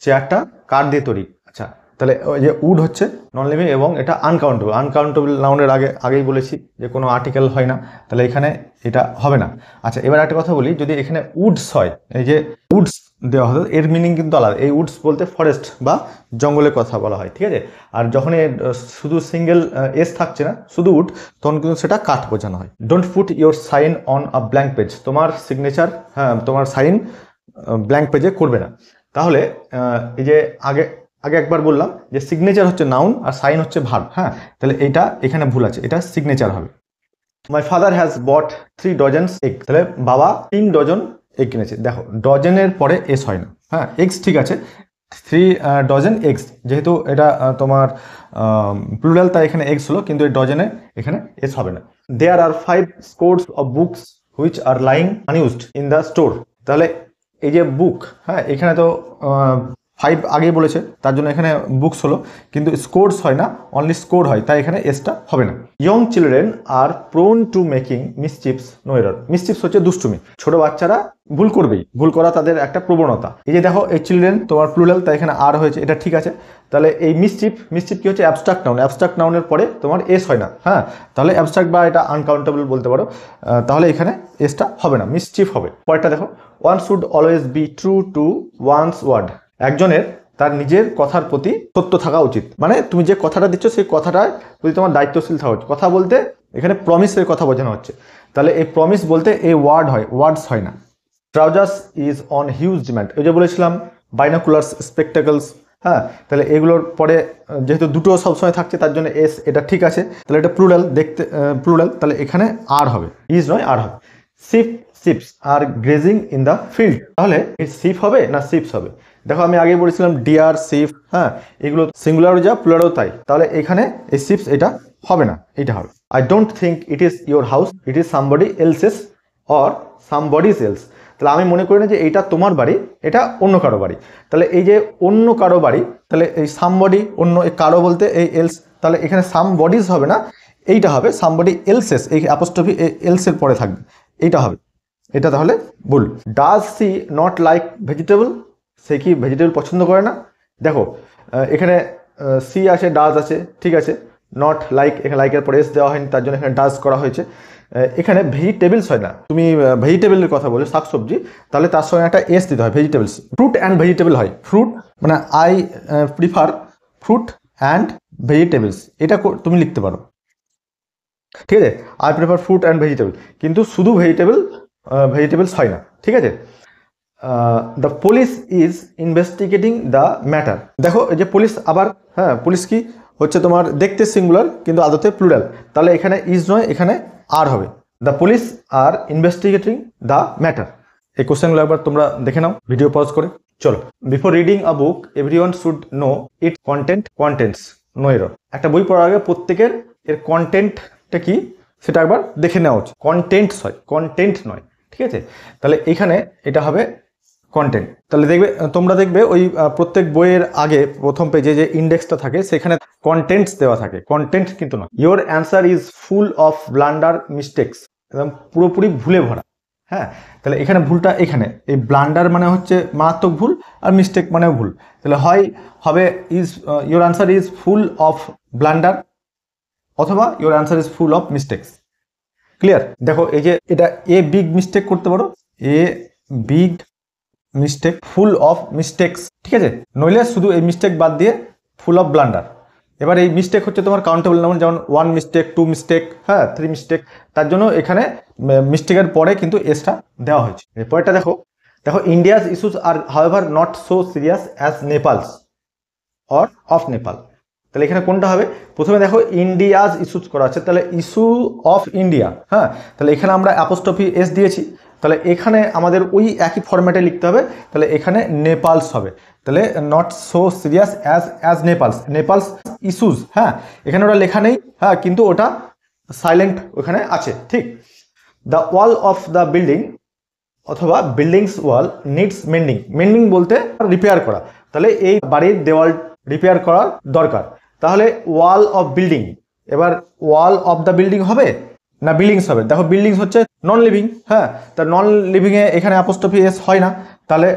চেয়ারটা কাঠ দিয়ে তৈরি, আচ্ছা, তাহলে ওই যে উড হচ্ছে নন লিভিং এবং এটা আনকাউন্টেবল। আনকাউন্টেবল নাউনের আগেই বলেছি যে কোনো আর্টিকেল হয় না, তাহলে এখানে এটা হবে না। আচ্ছা, এবার একটা কথা বলি, যদি এখানে উডস হয়, এই যে উডস দেওয়া হতো, এর মিনিং কিন্তু আলাদা। এই উডস বলতে ফরেস্ট বা জঙ্গলের কথা বলা হয়, ঠিক আছে। আর যখন শুধু সিঙ্গেল এস থাকছে না, শুধু উড, তখন কিন্তু সেটা কাঠ বোঝানো হয়। Don't put your sign on a blank page, তোমার সিগনেচার, হ্যাঁ তোমার সাইন ব্ল্যাঙ্ক পেজে করবে না। তাহলে এই যে আগে আগে একবার বললাম যে সিগনেচার হচ্ছে নাউন আর সাইন হচ্ছে ভার্ব, হ্যাঁ তাহলে এইটা এখানে ভুল আছে, এটা সিগনেচার হবে। My father has bought 3 dozens egg, তাহলে বাবা 3 ডজন এগ কিনেছে। দেখো ডজনের পরে এস হয় না, হ্যাঁ এগস ঠিক আছে, 3 ডজন এগস, যেহেতু এটা তোমার প্লুরাল তাই এখানে এগস হলো, কিন্তু এই ডজনে এখানে এস হবে না। There are 5 scores of books which are lying unused in the store, তাহলে এই যে বুক, হ্যাঁ এখানে তো 5 আগেই বলেছে, তার জন্য এখানে বুকস হলো, কিন্তু স্কোরস হয় না, অনলি স্কোর হয়, তাই এখানে এসটা হবে না। Young children are prone to making mischiefs no error, mischiefs হচ্ছে দুষ্টুমি, ছোট বাচ্চারা ভুল করবেই, ভুল করা তাদের একটা প্রবণতা। এই যে দেখো এই চিলড্রেন তোমার প্লুরাল, তাই এখানে আর হয়েছে, এটা ঠিক আছে। তাহলে এই মিসচিপ কি হচ্ছে, অ্যাবস্ট্রাক্ট নাউন, অ্যাবস্ট্রাক্ট নাউনের পরে তোমার এস হয় না, হ্যাঁ তাহলে অ্যাবস্ট্রাক্ট বা এটা আনকাউন্টেবল বলতে পারো, তাহলে এখানে এসটা হবে না, মিসচিপ হবে। পরেরটা দেখো, one should always be true to one's word, একজনের তার নিজের কথার প্রতি সত্য থাকা উচিত, মানে তুমি যে কথাটা দিচ্ছ সেই কথাটায় প্রতি তোমার দায়িত্বশীল থাকা উচিত। কথা বলতে এখানে প্রমিসের কথা বোঝানো হচ্ছে, তাহলে এই প্রমিস বলতে এই ওয়ার্ড হয়, ওয়ার্ডস হয় না। Trousers is on huge demand, এই যে বলেছিলাম বাইনোকুলার্স, স্পেকটাকলস, হ্যাঁ তাহলে এগুলোর পরে যেহেতু দুটো সবসময় থাকছে তার জন্য এস, এটা ঠিক আছে। তাহলে এটা প্লুরাল, দেখতে প্লুরাল, তাহলে এখানে আর হবে, ইজ নয় আর হবে। Sheeps are grazing in the field, তাহলে এই শিপ হবে না শিপস হবে। দেখো আমি আগে বলেছিলাম ডিয়ার, শিপ, হ্যাঁ এগুলো সিঙ্গুলারও যা প্লুরালও তাই, তাহলে এখানে এই শিপস এটা হবে না, এটা হবে। I don't think it is your house, it is somebody else's or somebody's else, তাহলে আমি মনে করি না যে এইটা তোমার বাড়ি, এটা অন্য কারো বাড়ি। তাহলে এই যে অন্য কারো বাড়ি, তাহলে এই সামবডি অন্য, এই কারো বলতে এই এলস, তাহলে এখানে সামবডিজ হবে না, এইটা হবে সামবডি এলসেস, এই অ্যাপোস্ট্রফি এলসের পরে থাকবে, এইটা হবে, এটা তাহলে ভুল। Does she not like vegetable, সে কি ভেজিটেবল পছন্দ করে না। দেখো এখানে সি আছে, ডাজ আছে, ঠিক আছে, নট লাইক, এখানে লাইকের পরে এস দেওয়া হয়নি, তার জন্য এখানে ডাজ করা হয়েছে। এখানে ভেজিটেবলস হয় না, তুমি ভেজিটেবলের কথা বলে শাকসবজি, তাহলে তার সঙ্গে একটা এস দিতে হয়, ভেজিটেবলস। ফ্রুট অ্যান্ড ভেজিটেবল হয়, ফ্রুট মানে I prefer fruit and vegetables, এটা তুমি লিখতে পারো, ঠিক আছে, I prefer fruit and vegetable, কিন্তু শুধু ভেজিটেবলস হয় না, ঠিক আছে। The police is investigating the matter, দেখো এই যে পুলিশ আবার, হ্যাঁ পুলিশ কি হচ্ছে তোমার দেখতে সিঙ্গুলার কিন্তু আদতে প্লুরাল, তাহলে এখানে ইজ নয়, এখানে আর হবে। The police are investigating the matter, এই কোশ্চেনগুলো একবার তোমরা দেখে নাও ভিডিও পজ করে। চলো, before reading a book everyone should know it contents no error, একটা বই পড়ার আগে প্রত্যেকের এর কন্টেন্টটা কি সেটা একবার দেখে নেওয়া উচিত। কন্টেন্টস হয়, কন্টেন্ট নয়, ঠিক আছে। তাহলে এখানে এটা হবে কন্টেন্ট। তাহলে তোমরা দেখবে ওই প্রত্যেক বইয়ের আগে প্রথম পেজে যে ইন্ডেক্সটা থাকে সেখানে কন্টেন্টস দেওয়া থাকে, কন্টেন্ট কিন্তু না। Your answer is full of blunder mistakes, একদম পুরোপুরি ভুলে ভরা, হ্যাঁ তাহলে এখানে ভুলটা, এখানে এই ব্লান্ডার মানে হচ্ছে মারাত্মক ভুল, আর মিস্টেক মানেও ভুল, তাহলে হবে is, your answer is full of blunder, অথবা your answer is full of mistakes. Clear? দেখো এই যে এটা এ বিগ মিস্টেক করতে পারো, a big mistake, full of mistakes, ঠিক আছে, নইলে শুধু এই মিস্টেক বাদ দিয়ে ফুল অফ ব্লান্ডার। এবার এই মিস্টেক হচ্ছে তোমার কাউন্টেবল নাউন, যেমন 1 মিস্টেক, 2 মিস্টেক, হ্যাঁ 3 মিস্টেক, তার জন্য এখানে মিস্টেকের পরে কিন্তু এসটা দেওয়া হয়েছে। এরপরটা দেখো India's issues are however not so serious as Nepal's or of Nepal, তাহলে এখানে কোনটা হবে? প্রথমে দেখো ইন্ডিয়াজ ইস্যুস করা আছে, তাহলে ইস্যু অফ ইন্ডিয়া, হ্যাঁ তাহলে এখানে আমরা অ্যাপোস্ট্রফি এস দিয়েছি, তাহলে এখানে আমাদের ওই একই ফরম্যাটে লিখতে হবে, তাহলে এখানে নেপালস হবে, তাহলে not so serious as Nepal's issues, হ্যাঁ এখানে ওটা লেখা নেই, হ্যাঁ কিন্তু ওটা সাইলেন্ট ওখানে আছে, ঠিক। The wall of the building অথবা বিল্ডিংস ওয়াল নিডস মেন্ডিং বলতে রিপেয়ার করা, তাহলে এই বাড়ির দেওয়াল রিপেয়ার করা দরকার, তাহলে ওয়াল অফ বিল্ডিং, এবার ওয়াল অফ দ্য বিল্ডিং হবে না বিল্ডিংস হবে? দেখো বিল্ডিংস হচ্ছে নন লিভিং, হ্যাঁ তা নন লিভিংয়ে এখানে অ্যাপোস্ট্রফি এস হয় না, তাহলে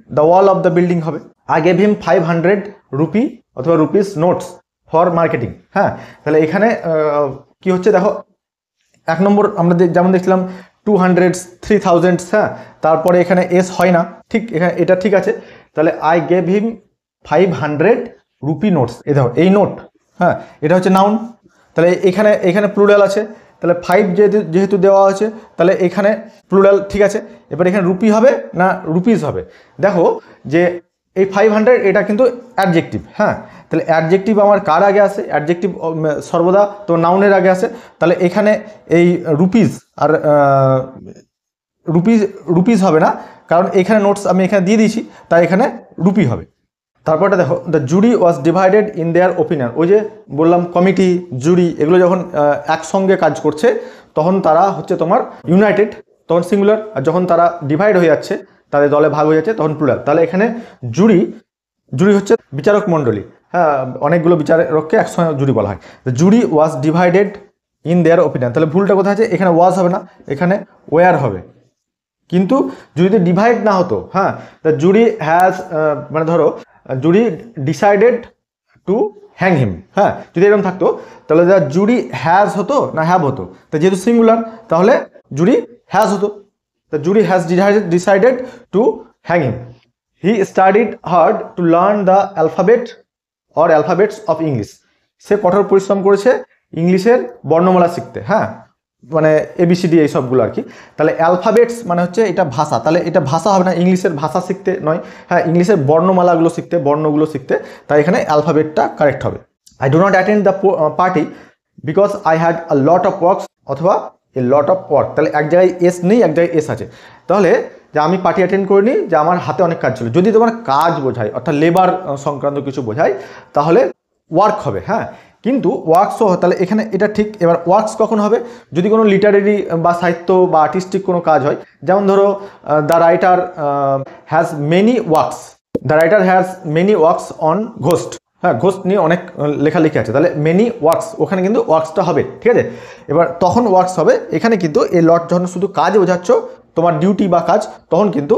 the wall of the building হবে। আই গেভ হিম 500 রুপি অথবা রুপিস নোটস ফর মার্কেটিং, হ্যাঁ তাহলে এখানে কি হচ্ছে দেখো 1 নম্বর আমরা যেমন দেখছিলাম 200 3000, হ্যাঁ, তারপরে এখানে এস হয় না, ঠিক এখানে এটা ঠিক আছে। তাহলে I gave him 500 rupee notes. এ দেখো এই নোট, হ্যাঁ, এটা হচ্ছে নাউন। তাহলে এখানে প্লুরাল আছে, তাহলে 5 যেহেতু দেওয়া আছে তাহলে এখানে প্লুরাল ঠিক আছে। এবার এখানে রুপি হবে না রুপিস হবে? দেখো যে এই 500 এটা কিন্তু অ্যাডজেক্টিভ, হ্যাঁ, তাহলে অ্যাডজেক্টিভ আমার কার আগে আসে? অ্যাডজেক্টিভ সর্বদা তো নাউনের আগে আসে। তাহলে এখানে এই রুপিস আর রুপিস হবে না, কারণ এখানে নোটস আমি এখানে দিয়ে দিয়েছি, তাই এখানে রুপি হবে। তারপরটা দেখো, the jury was divided in their opinion. ওই যে বললাম কমিটি, জুরি এগুলো যখন একসঙ্গে কাজ করছে তখন তারা হচ্ছে তোমার ইউনাইটেড, তখন সিঙ্গুলার, আর যখন তারা ডিভাইড হয়ে যাচ্ছে, তাদের দলে ভাগ হয়ে যাচ্ছে, তখন প্লুরাল। তাহলে এখানে জুরি হচ্ছে বিচারক মণ্ডলী, হ্যাঁ, অনেকগুলো বিচারককে একসঙ্গে জুরি বলা হয়। The jury was divided in their opinion, তাহলে ভুলটা কোথায় আছে? এখানে ওয়াজ হবে না, এখানে ওয়ার হবে। কিন্তু যদি ডিভাইড না হতো, হ্যাঁ, দ্য জুরি হ্যাজ, মানে ধরো জুরি ডিসাইডেড টু হ্যাং হিম, হ্যাঁ, যদি এরকম থাকতো তাহলে দ্য জুরি হ্যাজ হতো না হ্যাভ হতো? তো যেহেতু সিঙ্গুলার তাহলে জুরি হ্যাজ হতো। The jury has decided to hang him. He studied hard to learn the alphabet or alphabets of English. সে কঠোর পরিশ্রম করেছে ইংলিশের বর্ণমালা শিখতে, হ্যাঁ, মানে এবিসিডি এই সবগুলো আর কি। তাহলে অ্যালফাবেটস মানে হচ্ছে এটা ভাষা, তাহলে এটা ভাষা হবে না, ইংলিশের ভাষা শিখতে নয়, হ্যাঁ, ইংলিশের বর্ণমালাগুলো শিখতে, বর্ণগুলো শিখতে, তাই এখানে অ্যালফাবেটটা কারেক্ট হবে। I do not attend the party because I had a lot of works, অথবা এ লট অফ ওয়ার্ক। তাহলে এক জায়গায় এস নেই, এক জায়গায় এস আছে। তাহলে যে আমি পার্টি অ্যাটেন্ড করিনি, যে আমার হাতে অনেক কাজ ছিল। যদি তোমার কাজ বোঝায়, অর্থাৎ লেবার সংক্রান্ত কিছু বোঝায়, তাহলে ওয়ার্ক হবে, হ্যাঁ, কিন্তু ওয়ার্কসও, তাহলে এখানে এটা ঠিক। এবার ওয়ার্কস কখন হবে? যদি কোনো লিটারেরি বা সাহিত্য বা আর্টিস্টিক কোনো কাজ হয়, যেমন ধরো the writer has many works, the writer has many works on ghost, হ্যাঁ, ঘোস্ট নিয়ে অনেক লেখালেখি আছে, তাহলে মেনি ওয়ার্কস, ওখানে কিন্তু ওয়ার্কসটা হবে, ঠিক আছে। এবার তখন ওয়ার্কস হবে। এখানে কিন্তু এই লট যখন শুধু কাজ বোঝাচ্ছ, তোমার ডিউটি বা কাজ, তখন কিন্তু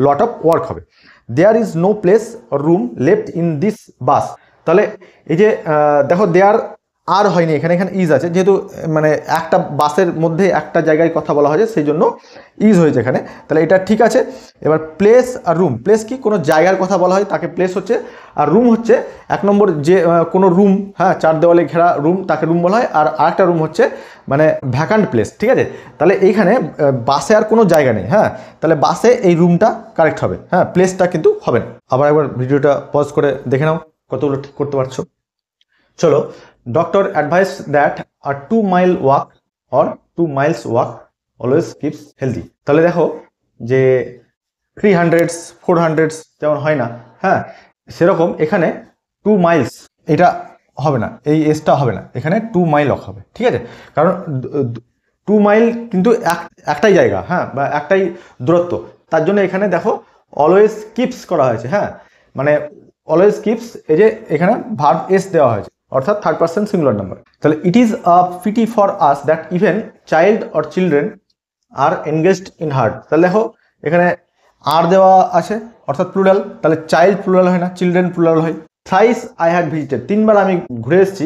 লট অফ ওয়ার্ক হবে। There is no place room left in this bus. তাহলে এই যে দেখো দেয়ার আর হয়নি, এখানে ইজ আছে, যেহেতু মানে একটা বাসের মধ্যে একটা জায়গায় কথা বলা হয়েছে, সেই জন্য ইজ হয়েছে এখানে, তাহলে এটা ঠিক আছে। এবার প্লেস আর রুম, প্লেস কি? কোনো জায়গার কথা বলা হয় তাকে প্লেস হচ্ছে, আর রুম হচ্ছে এক নম্বর যে কোনো রুম, হ্যাঁ, চার দেওয়ালে ঘেরা রুম, তাকে রুম বলা হয়। আর আরেকটা রুম হচ্ছে মানে ভ্যাকান্ট প্লেস, ঠিক আছে। তাহলে এইখানে বাসে আর কোনো জায়গা নেই, হ্যাঁ, তাহলে বাসে এই রুমটা কারেক্ট হবে, হ্যাঁ, প্লেসটা কিন্তু হবে না। আবার একবার ভিডিওটা পজ করে দেখে নাও কতগুলো ঠিক করতে পারছো। চলো, doctor advice that a 2 mile walk or 2 Miles walk always keeps healthy. তাহলে দেখো যে 300 400 যেমন হয় না, হ্যাঁ, সেরকম এখানে 2 মাইলস এটা হবে না, এই এসটা হবে না, এখানে 2 মাইল ওয়াক হবে, ঠিক আছে। কারণ 2 মাইল কিন্তু একটাই জায়গা, হ্যাঁ, বা একটাই দূরত্ব, তার জন্য এখানে দেখো অলওয়েজ কিপস করা হয়েছে, হ্যাঁ, মানে অলওয়েজ কিপস, এই যে এখানে ভার্ব এস দেওয়া হয়েছে, অর্থাৎ থার্ড পারসন সিঙ্গুলার নাম্বার। তাহলে it is a pity for us that even child or children are engaged in hurt. তাহলে দেখো এখানে আর দেওয়া আছে, অর্থাৎ প্লুরাল, তাহলে চাইল্ড প্লুরাল হয় না, চিলড্রেন প্লুরাল হয়। থ্রাইস আই হ্যাড ভিজিটেড, 3বার আমি ঘুরে এসেছি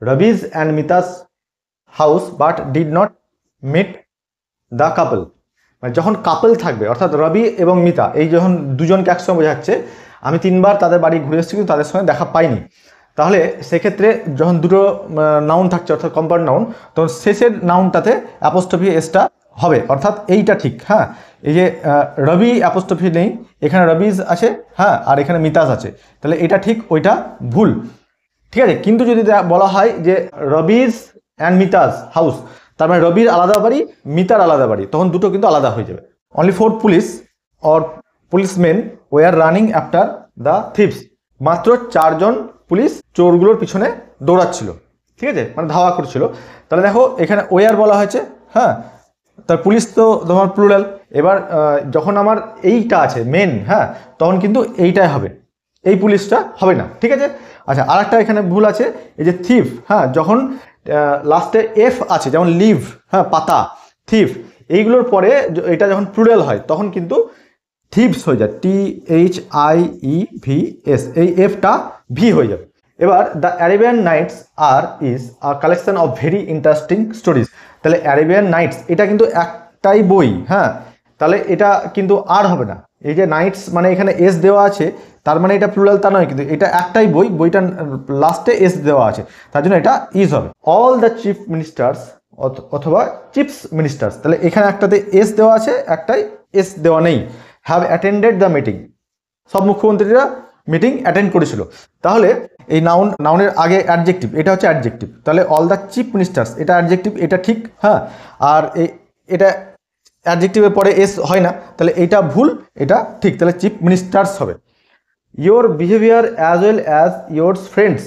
Robi's and Mita's house but did not meet the couple. মানে যখন কাপল থাকবে, অর্থাৎ রবি এবং মিতা, এই যখন দুজনকে একসঙ্গে বোঝাচ্ছে, আমি 3বার তাদের বাড়ি ঘুরে এসেছি কিন্তু তাদের সঙ্গে দেখা পাইনি। তাহলে সেক্ষেত্রে যখন দুটো নাউন থাকছে, অর্থাৎ কম্পাউন্ড নাউন, তখন শেষের নাউনটাতে অ্যাপোস্ট্রফি এসটা হবে, অর্থাৎ এইটা ঠিক, হ্যাঁ। এই যে রবি অ্যাপোস্ট্রফি নেই, এখানে রবিজ আছে, হ্যাঁ, আর এখানে মিতাস আছে, তাহলে এটা ঠিক, ওইটা ভুল, ঠিক আছে। কিন্তু যদি বলা হয় যে রবিজ অ্যান্ড মিতাস হাউস, তার মানে রবির আলাদা বাড়ি, মিতার আলাদা বাড়ি, তখন দুটো কিন্তু আলাদা হয়ে যাবে। Only 4 police or policemen were running after the thieves. মাত্র 4জন পুলিশ চোরগুলোর পিছনে দৌড়াচ্ছিল, ঠিক আছে, মানে ধাওয়া করছিল। তাহলে দেখো এখানে ওয়ার বলা হয়েছে, হ্যাঁ, তার পুলিশ তো তোমার প্লুরাল। এবার যখন আমার এইটা আছে মেন, হ্যাঁ, তখন কিন্তু এইটাই হবে, এই পুলিশটা হবে না, ঠিক আছে। আচ্ছা, আর একটা এখানে ভুল আছে, এই যে থিফ, হ্যাঁ, যখন লাস্টে এফ আছে, যেমন লিভ, হ্যাঁ, পাতা, থিফ, এইগুলোর পরে এটা যখন প্লুরাল হয় তখন কিন্তু থিভস হয়ে যায়, THIEVS, এই এফটা ভি হয়ে যাবে। এবার the Arabian Nights is a collection of very interesting stories. তাহলে অ্যারাবিয়ান নাইটস এটা কিন্তু একটাই বই, হ্যাঁ, তাহলে এটা কিন্তু আর হবে না। এই যে নাইটস মানে এখানে এস দেওয়া আছে, তার মানে এটা প্লুরাল তা নয়, কিন্তু এটা একটাই বই, বইটার লাস্টে এস দেওয়া আছে, তার জন্য এটা ইজ হবে। অল দ্য চিফ মিনিস্টার্স অথবা চিফস মিনিস্টার্স, তাহলে এখানে একটাতে এস দেওয়া আছে, একটাই এস দেওয়া নেই। হ্যাভ অ্যাটেন্ডেড দ্য মিটিং, সব মুখ্যমন্ত্রীরা মিটিং অ্যাটেন্ড করেছিল। তাহলে এই নাউনের আগে অ্যাডজেক্টিভ, এটা হচ্ছে অ্যাডজেক্টিভ, তাহলে অল দ্য চিফ মিনিস্টার্স এটা অ্যাডজেক্টিভ, এটা ঠিক, হ্যাঁ। আর এটা অ্যাডজেক্টিভের পরে এস হয় না, তাহলে এটা ভুল, এটা ঠিক, তাহলে চিফ মিনিস্টার্স হবে। Your behaviour as well as yours friends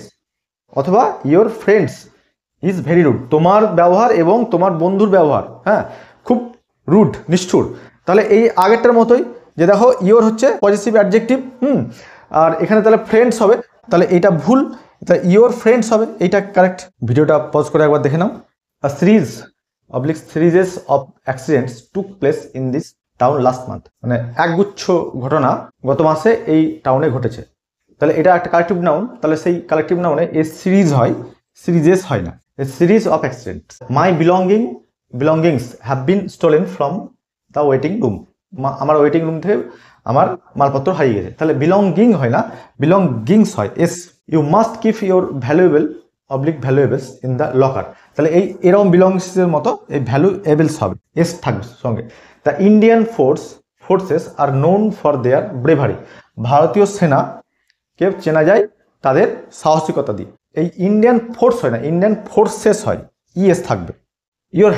অথবা your friends is very rude, তোমার ব্যবহার এবং তোমার বন্ধুর ব্যবহার, হ্যাঁ, খুব রুড, নিষ্ঠুর। তাহলে এই আগেরটার মতোই, যে দেখো ইয়োর হচ্ছে পজিটিভ অ্যাডজেক্টিভ, আর এখানে তাহলে ফ্রেন্ডস হবে, তাহলে এইটা ভুল, তাহলে ইয়োর ফ্রেন্ডস হবে, এইটা কারেক্ট। ভিডিওটা পজ করে একবার দেখে নাও। A series of accidents took place in this town last month, মানে একগুচ্ছ ঘটনা গত মাসে এই টাউনে ঘটেছে। তাহলে এটা একটা কালেকটিভ নাউন, তাহলে সেই কালেকটিভ নাউনে এ সিরিজ হয়, সিরিজেস হয় না। A series of accidents. My belongings have been stolen from the waiting room, আমার ওয়েটিং রুম থেকে আমার মালপত্র হারিয়ে গেছে, তাহলে বিলঙ্গিং হয় না, বিলঙ্গিংস হয়। S U must keep your ভ্যালুয়েবলস in the locker, তাহলে এরকম বিলংসের মতো এই ভ্যালুয়েবলস হবে, এস থাকবে সঙ্গে। The Indian forces are known for their bravery, ভারতীয় সেনাকে চেনা যায় তাদের সাহসিকতা দিয়ে। এই ইন্ডিয়ান ফোর্স হয় না, ইন্ডিয়ান ফোর্সেস হয়, ইএস থাকবে। ইয়োর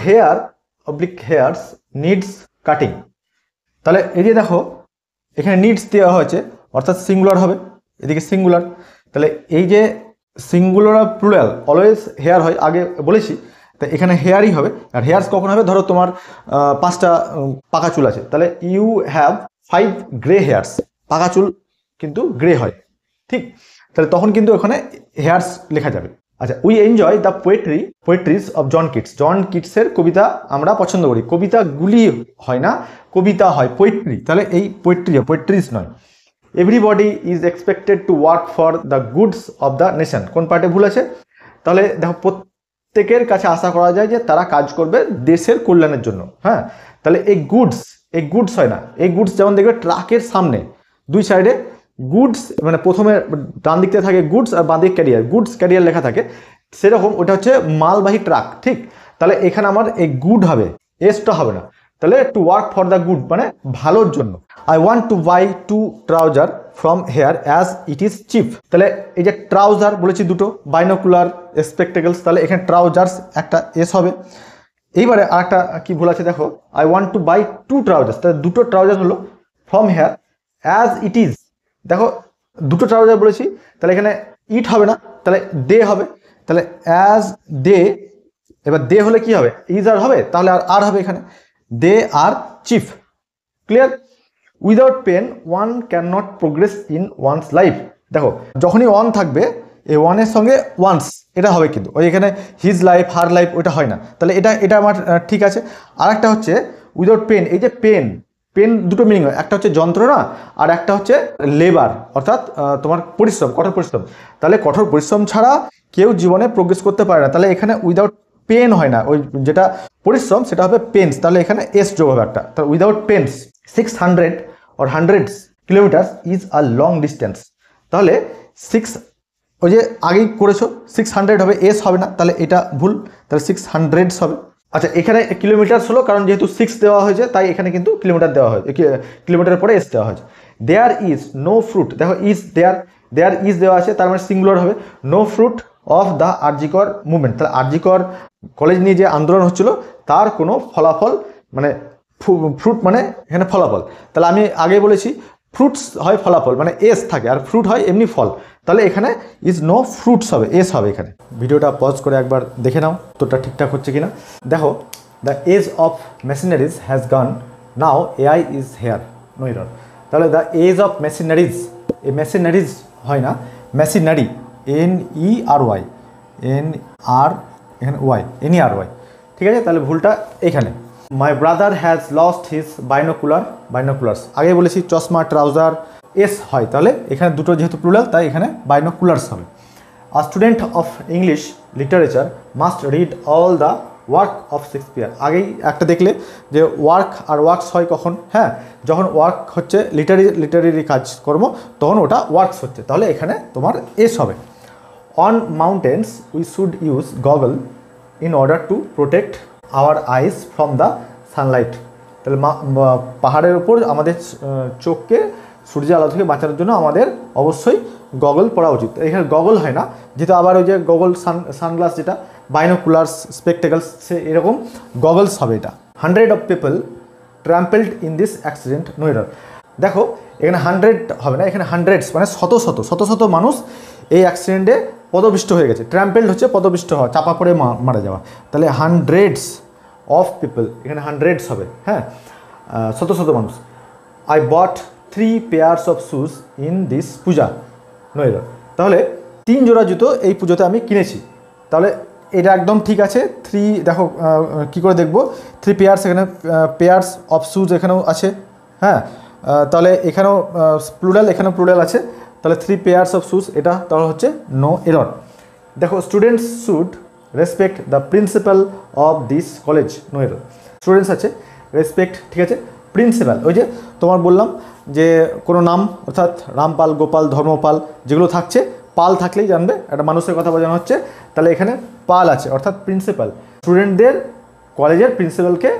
হেয়ার্স নিডস কাটিং, তাহলে এই যে দেখো এখানে নিডস দেওয়া হয়েছে, অর্থাৎ সিঙ্গুলার হবে, এদিকে সিঙ্গুলার, তাহলে এই যে সিঙ্গুলার আর প্লুরাল অলওয়েজ হেয়ার হয়, আগে বলেছি, তো এখানে হেয়ারই হবে। আর হেয়ার্স কখন হবে, ধরো তোমার 5টা পাকা চুল আছে, তাহলে ইউ হ্যাভ 5 গ্রে হেয়ার্স, পাকা চুল কিন্তু গ্রে হয়, ঠিক, তাহলে তখন কিন্তু ওখানে হেয়ার্স লেখা যাবে। আচ্ছা, we enjoy the poetries of John কিটসের কবিতা আমরা পছন্দ করি, কবিতাগুলি হয় না, কবিতা হয়, পোয়েট্রি, তাহলে এই পোয়েট্রিজ নয়। Everybody is expected to work for the goods of the nation, কোন পার্টে ভুল আছে, তাহলে দেখো প্রত্যেকের কাছে আশা করা যায় যে তারা কাজ করবে দেশের কল্যাণের জন্য, হ্যাঁ, তাহলে এই গুডস হয় না, এই গুডস যেমন দেখবে ট্রাকের সামনে দুই সাইডে গুডস, মানে প্রথমে ডান দিক থেকে থাকে গুডস আর বাঁ দিকে ক্যারিয়ার, গুডস ক্যারিয়ার লেখা থাকে, সেরকম ওটা হচ্ছে মালবাহী ট্রাক, ঠিক, তাহলে এখানে আমার এই গুড হবে, এসটা হবে না, তাহলে to work for the good মানে ভালোর জন্য। I want to buy 2 trouser from here as it is cheap, তাহলে এই যে ট্রাউজার বলেছি দুটো, বাইনোকুলার স্পেকটেকলস, তাহলে এখানে ট্রাউজার্স একটা এস হবে। এইবারে আরেকটা কি ভুল আছে দেখো, I want to buy 2 trousers, তাহলে দুটো ট্রাউজার হলো, from here as it is, দেখো দুটো ট্রাউজার বলেছি, তাহলে এখানে ইট হবে না, তাহলে দে হবে, তাহলে অ্যাজ দে, এবার দে হলে কি হবে, ইজ আর হবে, তাহলে আর হবে এখানে, they are chief, clear. Without pain one can not progress in one's life, দেখো যখনই ওয়ান থাকবে এই ওয়ানের সঙ্গে ওয়ান্স এটা হবে, কিন্তু ওই এখানে হিজ লাইফ হার লাইফ ওইটা হয় না, তাহলে এটা আমার ঠিক আছে। আর একটা হচ্ছে উইদাউট পেন, এই যে পেন দুটো মিনিং হয়, একটা হচ্ছে যন্ত্রণা আর একটা হচ্ছে লেবার, অর্থাৎ তোমার পরিশ্রম, কঠোর পরিশ্রম, তাহলে কঠোর পরিশ্রম ছাড়া কেউ জীবনে প্রোগ্রেস করতে পারে না, তাহলে এখানে উইদাউট পেন হয় না, ওই যেটা পরিশ্রম সেটা হবে পেন্স, তাহলে এখানে এস যোগ হবে একটা, তাহলে without pence 600 or hundreds kilometre is a long distance, তাহলে 6 ওই যে আগেই করেছো 600 হবে, এস হবে না, তাহলে এটা ভুল, তাহলে 600 হবে। আচ্ছা, এখানে কিলোমিটার হলো কারণ যেহেতু 6 দেওয়া হয়েছে তাই এখানে কিন্তু কিলোমিটার দেওয়া হয়েছে, কিলোমিটারের পরে এস দেওয়া হয়েছে। দেয়ার ইজ নো ফ্রুট, দেখো ইজ দেয়ার ইজ দেওয়া আছে, তার মানে সিঙ্গুলার হবে, no fruit of the RG Kar movement, তাহলে আরজিকর কলেজ নিয়ে যে আন্দোলন হচ্ছিল তার কোনো ফলাফল, মানে ফ্রুট মানে এখানে ফলাফল, তাহলে আমি আগে বলেছি ফ্রুটস হয় ফলাফল, মানে এস থাকে, আর ফ্রুট হয় এমনি ফল, তাহলে এখানে ইজ নো ফ্রুটস হবে, এস হবে এখানে। ভিডিওটা পজ করে একবার দেখে নাও তোরটা ঠিকঠাক হচ্ছে কিনা। দেখো, the age of machineries has gone, now AI is here, no error, তাহলে দ্য এজ অফ মেশিনারিজ, এই মেশিনারিজ হয় না, মেশিনারি, NERY, এখানে ওয়াই, NERY, ঠিক আছে, তাহলে ভুলটা এখানে। My brother has lost his binoculars, আগে বলেছি চশমা ট্রাউজার এস হয়, তাহলে এখানে দুটো যেহেতু প্লুরাল তাই এখানে বাইনোকুলার্স হবে। আ student of English literature must read all the work of Shakespeare. আগেই একটা দেখলে যে ওয়ার্ক আর ওয়ার্কস হয় কখন, হ্যাঁ, যখন ওয়ার্ক হচ্ছে লিটারেরি কাজকর্ম তখন ওটা ওয়ার্কস হচ্ছে, তাহলে এখানে তোমার এস হবে। On mountains we should use goggle in order to protect our eyes from the Sunlight. তাহলে পাহাড়ের উপর আমাদের চোখকে সূর্যের আলো থেকে বাঁচানোর জন্য আমাদের অবশ্যই গগল পরা উচিত। এখানে গগল হয় না, যেহেতু আবার ওই যে গগল সানগ্লাস যেটা বাইনোকুলার্স স্পেকটেকলস, সে এরকম গগলস হবে এটা। 100 of people trampled in this accident, no error। দেখো এখানে 100 হবে না, এখানে হান্ড্রেডস মানে শত শত মানুষ এই অ্যাক্সিডেন্টে পদপিষ্ট হয়ে গেছে। ট্র্যাম্পেলড হচ্ছে পদপিষ্ট হওয়া, চাপা পড়ে মারা যাওয়া। তাহলে হান্ড্রেডস অফ পিপল, এখানে হান্ড্রেডস হবে, হ্যাঁ, শত মানুষ। I bought 3 pairs of shoes in this puja, no error. তাহলে 3 জোড়া জুতো এই পুজোতে আমি কিনেছি, তাহলে এটা একদম ঠিক আছে। 3 দেখো কী করে দেখবো, 3 pairs, এখানে pairs of shoes এখানেও আছে, হ্যাঁ, তাহলে এখানেও প্লুরাল, এখানেও প্লুরাল আছে, তাহলে 3 pairs of shoes এটা তাহলে হচ্ছে নো এরর। দেখো students should respect the principal of this college, no error. Students আছে, রেসপেক্ট ঠিক আছে, প্রিন্সিপাল ওই যে তোমার বললাম যে কোনো নাম অর্থাৎ রামপাল, গোপাল, ধর্মপাল যেগুলো থাকছে, পাল থাকলেই জানবে একটা মানুষের কথা বোঝানো হচ্ছে, তাহলে এখানে পাল আছে অর্থাৎ প্রিন্সিপাল। স্টুডেন্টদের কলেজের প্রিন্সিপালকে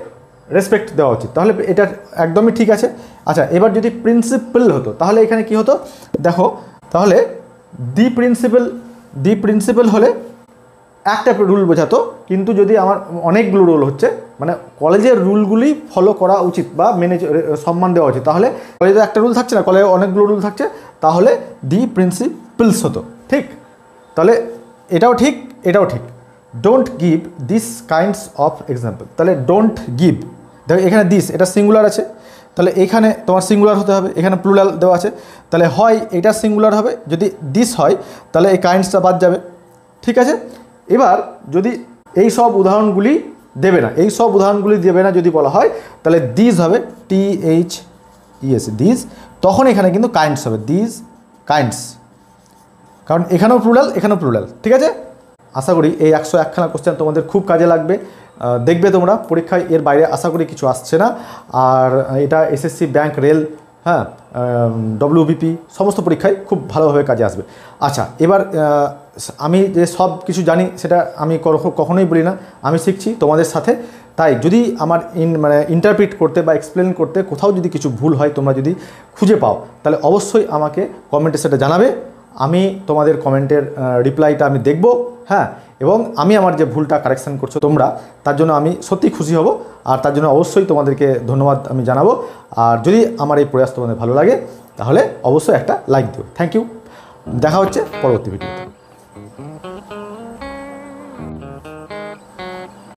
রেসপেক্ট দেওয়া উচিত, তাহলে এটা একদমই ঠিক আছে। আচ্ছা, এবার যদি প্রিন্সিপাল হতো তাহলে এখানে কি হতো দেখো, তাহলে দি প্রিন্সিপাল হলে একটা রুল বোঝাতো, কিন্তু যদি আমার অনেকগুলো রুল হচ্ছে মানে কলেজের রুলগুলি ফলো করা উচিত বা মেনে সম্মান দেওয়া উচিত, তাহলে কলেজে একটা রুল থাকছে না, কলেজে অনেকগুলো রুল থাকছে, তাহলে দি প্রিন্সিপালস হতো, ঠিক। তাহলে এটাও ঠিক, এটাও ঠিক। Don't give this kinds of example, তাহলে ডোন্ট গিভ, দেখো এখানে দিস এটা সিঙ্গুলার আছে, তাহলে এখানে তোমার সিঙ্গুলার হতে হবে, এখানে প্লুরাল দেওয়া আছে, তাহলে হয় এটা সিঙ্গুলার হবে, যদি দিস হয় তাহলে এই কাইন্ডসটা বাদ যাবে, ঠিক আছে। এবার যদি এই সব উদাহরণগুলি দেবে না, যদি বলা হয় তাহলে দিস হবে THES, দিস, তখন এখানে কিন্তু কাইন্ডস হবে, দিস কাইন্ডস, কারণ এখানেও প্লুরাল, ঠিক আছে। আশা করি এই 101খানা কোশ্চেন তোমাদের খুব কাজে লাগবে, দেখবে তোমরা পরীক্ষায়, এর বাইরে আশা করি কিছু আসছে না। আর এটা SSC, ব্যাংক, রেল, হ্যাঁ, WBP সমস্ত পরীক্ষায় খুব ভালোভাবে কাজে আসবে। আচ্ছা, এবার আমি যে সব কিছু জানি সেটা আমি কখনোই বলি না, আমি শিখছি তোমাদের সাথে, তাই যদি আমার ইন্টারপ্রিট করতে বা এক্সপ্লেন করতে কোথাও যদি কিছু ভুল হয়, তোমরা যদি খুঁজে পাও তাহলে অবশ্যই আমাকে কমেন্টে সেটা জানাবে, আমি তোমাদের কমেন্টের রিপ্লাইটা আমি দেখব, হ্যাঁ, এবং আমি আমার যে ভুলটা কারেকশান করছো তোমরা, তার জন্য আমি সত্যি খুশি হব, আর তার জন্য অবশ্যই তোমাদেরকে ধন্যবাদ আমি জানাবো। আর যদি আমার এই প্রয়াস তোমাদের ভালো লাগে তাহলে অবশ্যই একটা লাইক দিও। থ্যাংক ইউ, দেখা হচ্ছে পরবর্তী ভিডিওতে।